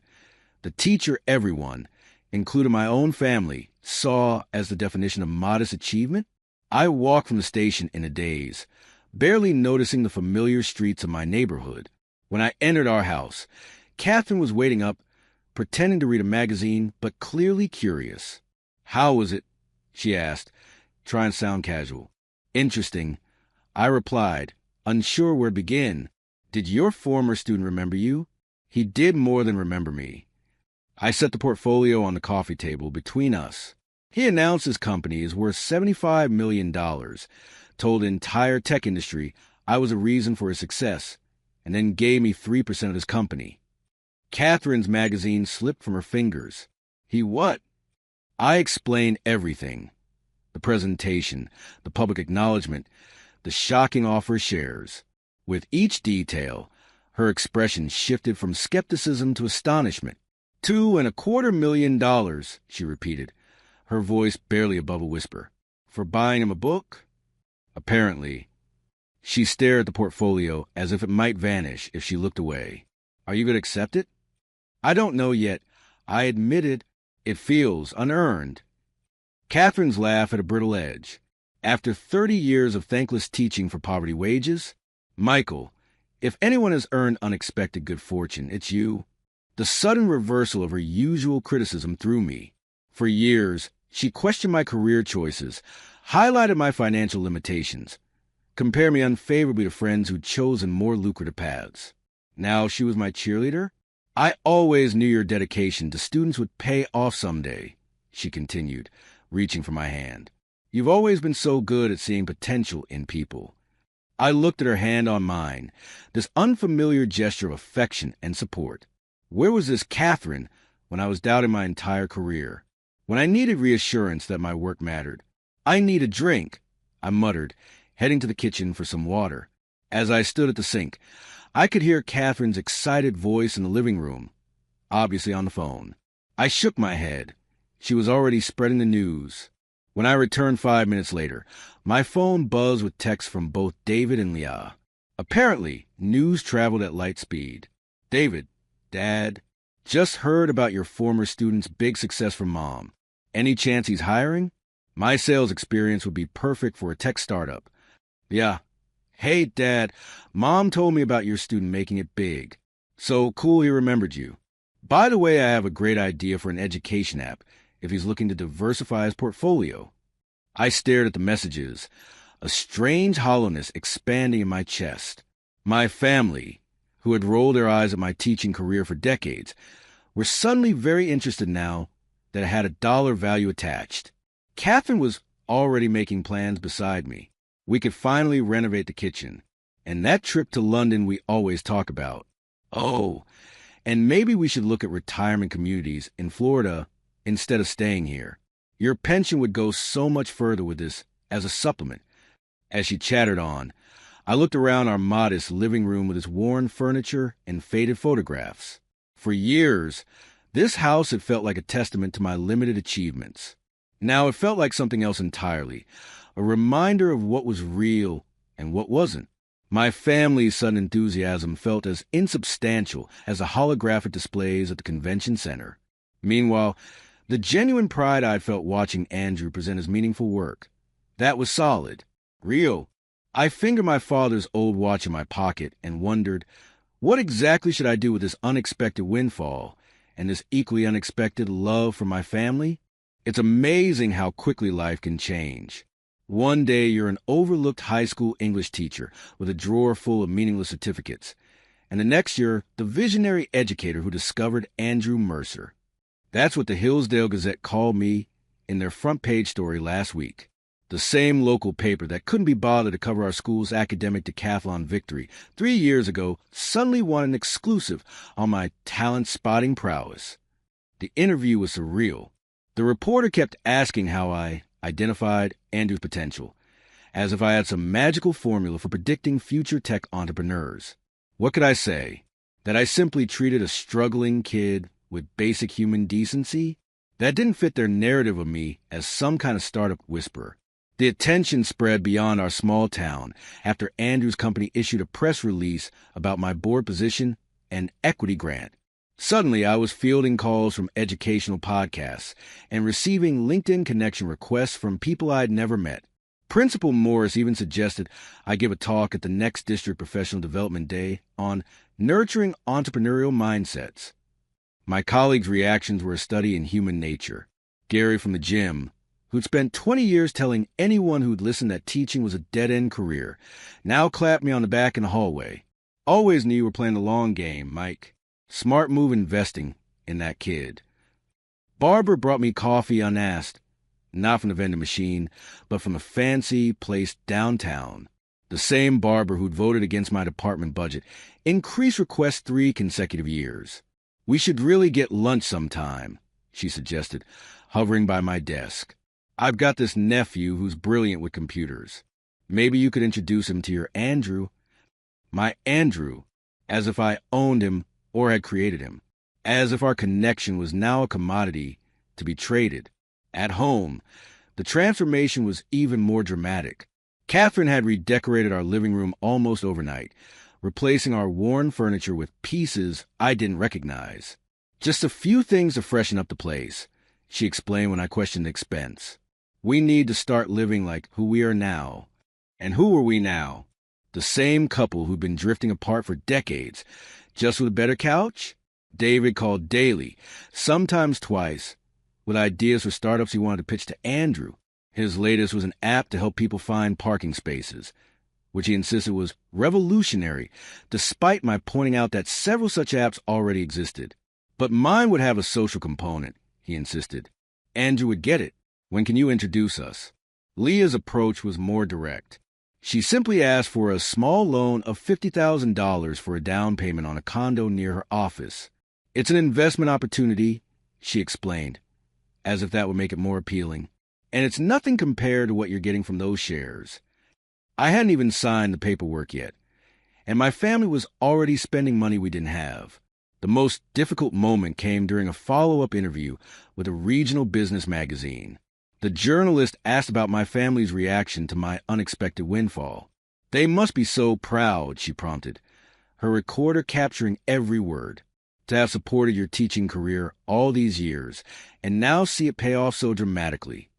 the teacher everyone, including my own family, saw as the definition of modest achievement? I walked from the station in a daze, barely noticing the familiar streets of my neighborhood. When I entered our house, Catherine was waiting up, pretending to read a magazine, but clearly curious. "How was it?" she asked, trying to sound casual. "Interesting," I replied, unsure where to begin. "Did your former student remember you?" He did more than remember me. I set the portfolio on the coffee table between us. He announced his company is worth $75 million, told the entire tech industry I was a reason for his success, and then gave me 3% of his company. Catherine's magazine slipped from her fingers. "He what?" I explained everything. The presentation, the public acknowledgement, the shocking offer of shares. With each detail, her expression shifted from skepticism to astonishment. $2.25 million, she repeated, her voice barely above a whisper. "For buying him a book?" Apparently. She stared at the portfolio as if it might vanish if she looked away. "Are you going to accept it?" "I don't know yet." I admitted it feels unearned. Catherine's laugh had a brittle edge. "After 30 years of thankless teaching for poverty wages? Michael, if anyone has earned unexpected good fortune, it's you." The sudden reversal of her usual criticism threw me. For years, she questioned my career choices, highlighted my financial limitations, compared me unfavorably to friends who'd chosen more lucrative paths. Now she was my cheerleader? "I always knew your dedication to students would pay off someday," she continued, reaching for my hand. "You've always been so good at seeing potential in people." I looked at her hand on mine, this unfamiliar gesture of affection and support. Where was this Catherine when I was doubting my entire career? When I needed reassurance that my work mattered? "I need a drink," I muttered, heading to the kitchen for some water. As I stood at the sink, I could hear Catherine's excited voice in the living room, obviously on the phone. I shook my head. She was already spreading the news. When I returned 5 minutes later, my phone buzzed with texts from both David and Leah. Apparently, news traveled at light speed. "David, Dad, just heard about your former student's big success from Mom. Any chance he's hiring? My sales experience would be perfect for a tech startup." "Yeah. Hey, Dad, Mom told me about your student making it big. So cool he remembered you. By the way, I have a great idea for an education app if he's looking to diversify his portfolio." I stared at the messages, a strange hollowness expanding in my chest. My family, who had rolled their eyes at my teaching career for decades, were suddenly very interested now that it had a dollar value attached. Catherine was already making plans beside me. We could finally renovate the kitchen, and that trip to London we always talk about. Oh, and maybe we should look at retirement communities in Florida instead of staying here. Your pension would go so much further with this as a supplement. As she chattered on, I looked around our modest living room with its worn furniture and faded photographs. For years, this house had felt like a testament to my limited achievements. Now it felt like something else entirely, a reminder of what was real and what wasn't. My family's sudden enthusiasm felt as insubstantial as the holographic displays at the convention center. Meanwhile, the genuine pride I'd felt watching Andrew present his meaningful work, that was solid, real. I fingered my father's old watch in my pocket and wondered, what exactly should I do with this unexpected windfall and this equally unexpected love for my family? It's amazing how quickly life can change. One day you're an overlooked high school English teacher with a drawer full of meaningless certificates, and the next you're the visionary educator who discovered Andrew Mercer. That's what the Hillsdale Gazette called me in their front page story last week. The same local paper that couldn't be bothered to cover our school's academic decathlon victory 3 years ago suddenly wanted an exclusive on my talent-spotting prowess. The interview was surreal. The reporter kept asking how I identified Andrew's potential, as if I had some magical formula for predicting future tech entrepreneurs. What could I say? That I simply treated a struggling kid with basic human decency? That didn't fit their narrative of me as some kind of startup whisperer. The attention spread beyond our small town after Andrew's company issued a press release about my board position and equity grant. Suddenly, I was fielding calls from educational podcasts and receiving LinkedIn connection requests from people I'd never met. Principal Morris even suggested I give a talk at the next district professional development day on nurturing entrepreneurial mindsets. My colleagues' reactions were a study in human nature. Gary from the gym, who'd spent 20 years telling anyone who'd listened that teaching was a dead-end career, now clapped me on the back in the hallway. Always knew you were playing the long game, Mike. Smart move investing in that kid. Barbara brought me coffee unasked, not from the vending machine, but from a fancy place downtown. The same Barbara who'd voted against my department budget, increased requests 3 consecutive years. We should really get lunch sometime, she suggested, hovering by my desk. I've got this nephew who's brilliant with computers. Maybe you could introduce him to your Andrew. My Andrew, as if I owned him or had created him. As if our connection was now a commodity to be traded. At home, the transformation was even more dramatic. Catherine had redecorated our living room almost overnight, replacing our worn furniture with pieces I didn't recognize. Just a few things to freshen up the place, she explained when I questioned the expense. We need to start living like who we are now. And who are we now? The same couple who'd been drifting apart for decades, just with a better couch? David called daily, sometimes twice, with ideas for startups he wanted to pitch to Andrew. His latest was an app to help people find parking spaces, which he insisted was revolutionary, despite my pointing out that several such apps already existed. But mine would have a social component, he insisted. Andrew would get it. When can you introduce us? Leah's approach was more direct. She simply asked for a small loan of $50,000 for a down payment on a condo near her office. It's an investment opportunity, she explained, as if that would make it more appealing. And it's nothing compared to what you're getting from those shares. I hadn't even signed the paperwork yet, and my family was already spending money we didn't have. The most difficult moment came during a follow-up interview with a regional business magazine. The journalist asked about my family's reaction to my unexpected windfall. They must be so proud, she prompted, her recorder capturing every word. To have supported your teaching career all these years, and now see it pay off so dramatically.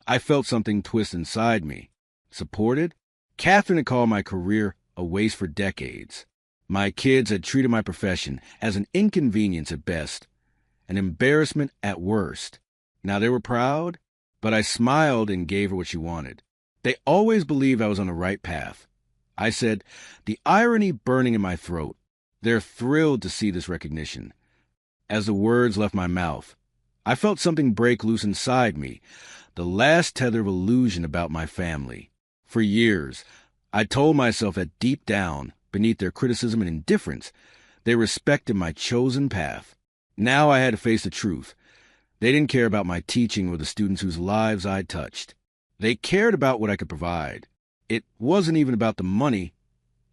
I felt something twist inside me. Supported? Catherine had called my career a waste for decades. My kids had treated my profession as an inconvenience at best, an embarrassment at worst. Now they were proud, but I smiled and gave her what she wanted. They always believed I was on the right path. I said, the irony burning in my throat. They're thrilled to see this recognition. As the words left my mouth, I felt something break loose inside me, the last tether of illusion about my family. For years, I told myself that deep down, beneath their criticism and indifference, they respected my chosen path. Now I had to face the truth. They didn't care about my teaching or the students whose lives I touched. They cared about what I could provide. It wasn't even about the money.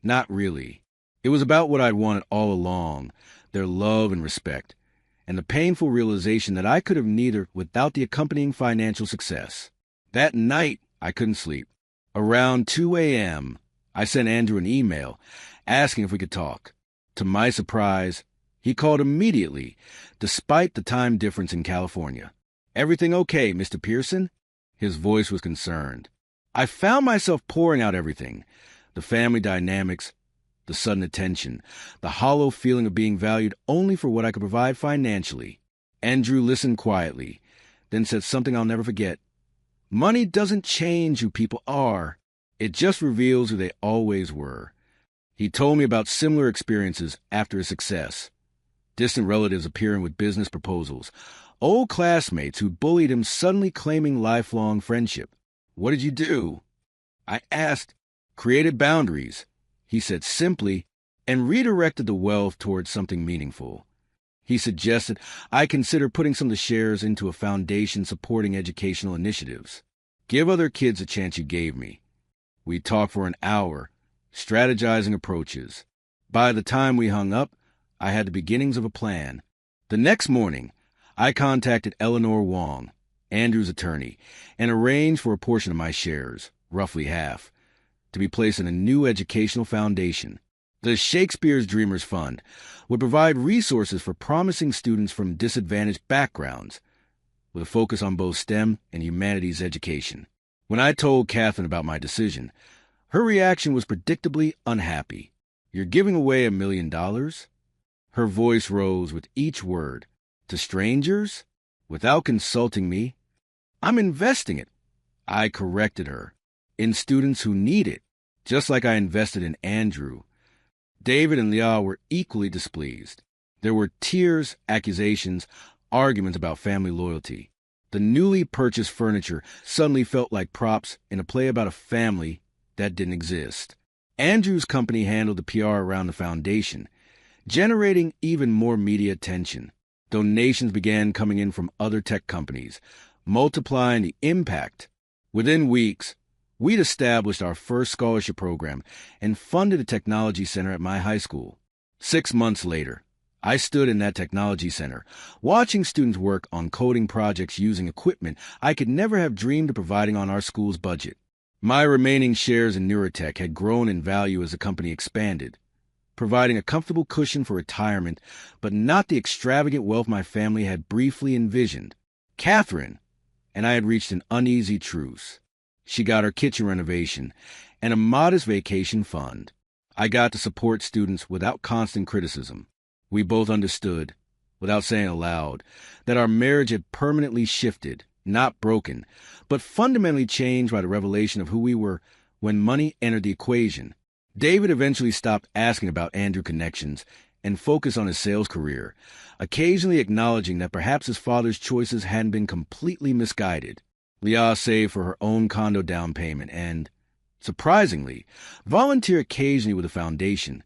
Not really. It was about what I'd wanted all along, their love and respect, and the painful realization that I could have neither without the accompanying financial success. That night, I couldn't sleep. Around 2 a.m., I sent Andrew an email asking if we could talk. To my surprise, he called immediately, despite the time difference in California. Everything okay, Mr. Pearson? His voice was concerned. I found myself pouring out everything, the family dynamics, the sudden attention, the hollow feeling of being valued only for what I could provide financially. Andrew listened quietly, then said something I'll never forget. Money doesn't change who people are. It just reveals who they always were. He told me about similar experiences after his success. Distant relatives appearing with business proposals. Old classmates who bullied him suddenly claiming lifelong friendship. What did you do? I asked. Created boundaries, he said simply, and redirected the wealth towards something meaningful. He suggested I consider putting some of the shares into a foundation supporting educational initiatives. Give other kids a chance you gave me. We talked for an hour, strategizing approaches. By the time we hung up, I had the beginnings of a plan. The next morning, I contacted Eleanor Wong, Andrew's attorney, and arranged for a portion of my shares, roughly half, to be placed in a new educational foundation. The Shakespeare's Dreamers Fund would provide resources for promising students from disadvantaged backgrounds, with a focus on both STEM and humanities education. When I told Catherine about my decision, her reaction was predictably unhappy. "You're giving away $1 million?" Her voice rose with each word. "To strangers? Without consulting me? I'm investing it." I corrected her. "In students who need it, just like I invested in Andrew." David and Leah were equally displeased. There were tears, accusations, arguments about family loyalty. The newly purchased furniture suddenly felt like props in a play about a family that didn't exist. Andrew's company handled the PR around the foundation, generating even more media attention. Donations began coming in from other tech companies, multiplying the impact. Within weeks, we'd established our first scholarship program and funded a technology center at my high school. 6 months later, I stood in that technology center, watching students work on coding projects using equipment I could never have dreamed of providing on our school's budget. My remaining shares in Neurotech had grown in value as the company expanded, providing a comfortable cushion for retirement, but not the extravagant wealth my family had briefly envisioned. Catherine and I had reached an uneasy truce. She got her kitchen renovation and a modest vacation fund. I got to support students without constant criticism. We both understood, without saying aloud, that our marriage had permanently shifted, not broken, but fundamentally changed by the revelation of who we were when money entered the equation. David eventually stopped asking about Andrew connections and focused on his sales career, occasionally acknowledging that perhaps his father's choices hadn't been completely misguided. Leah saved for her own condo down payment and, surprisingly, volunteered occasionally with the foundation,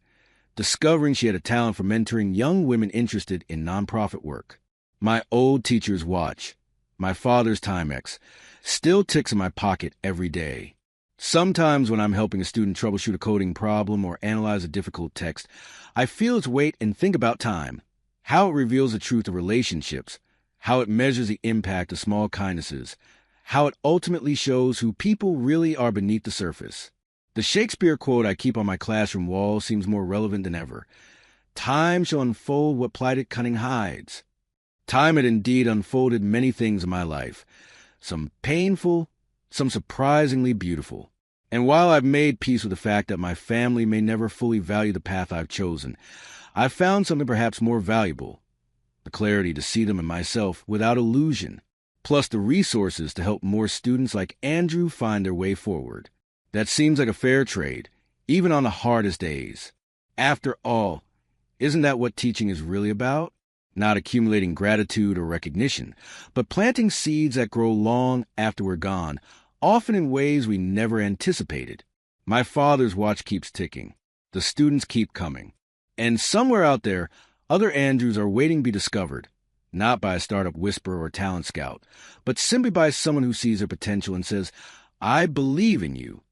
discovering she had a talent for mentoring young women interested in nonprofit work. My old teacher's watch, my father's Timex, still ticks in my pocket every day. Sometimes when I'm helping a student troubleshoot a coding problem or analyze a difficult text, I feel its weight and think about time, how it reveals the truth of relationships, how it measures the impact of small kindnesses, how it ultimately shows who people really are beneath the surface. The Shakespeare quote I keep on my classroom wall seems more relevant than ever. "Time shall unfold what plighted cunning hides." Time had indeed unfolded many things in my life, some painful, some surprisingly beautiful. And while I've made peace with the fact that my family may never fully value the path I've chosen, I've found something perhaps more valuable: the clarity to see them in myself without illusion, plus the resources to help more students like Andrew find their way forward. That seems like a fair trade, even on the hardest days. After all, isn't that what teaching is really about? Not accumulating gratitude or recognition, but planting seeds that grow long after we're gone, often in ways we never anticipated. My father's watch keeps ticking. The students keep coming. And somewhere out there, other Andrews are waiting to be discovered, not by a startup whisperer or talent scout, but simply by someone who sees their potential and says, "I believe in you."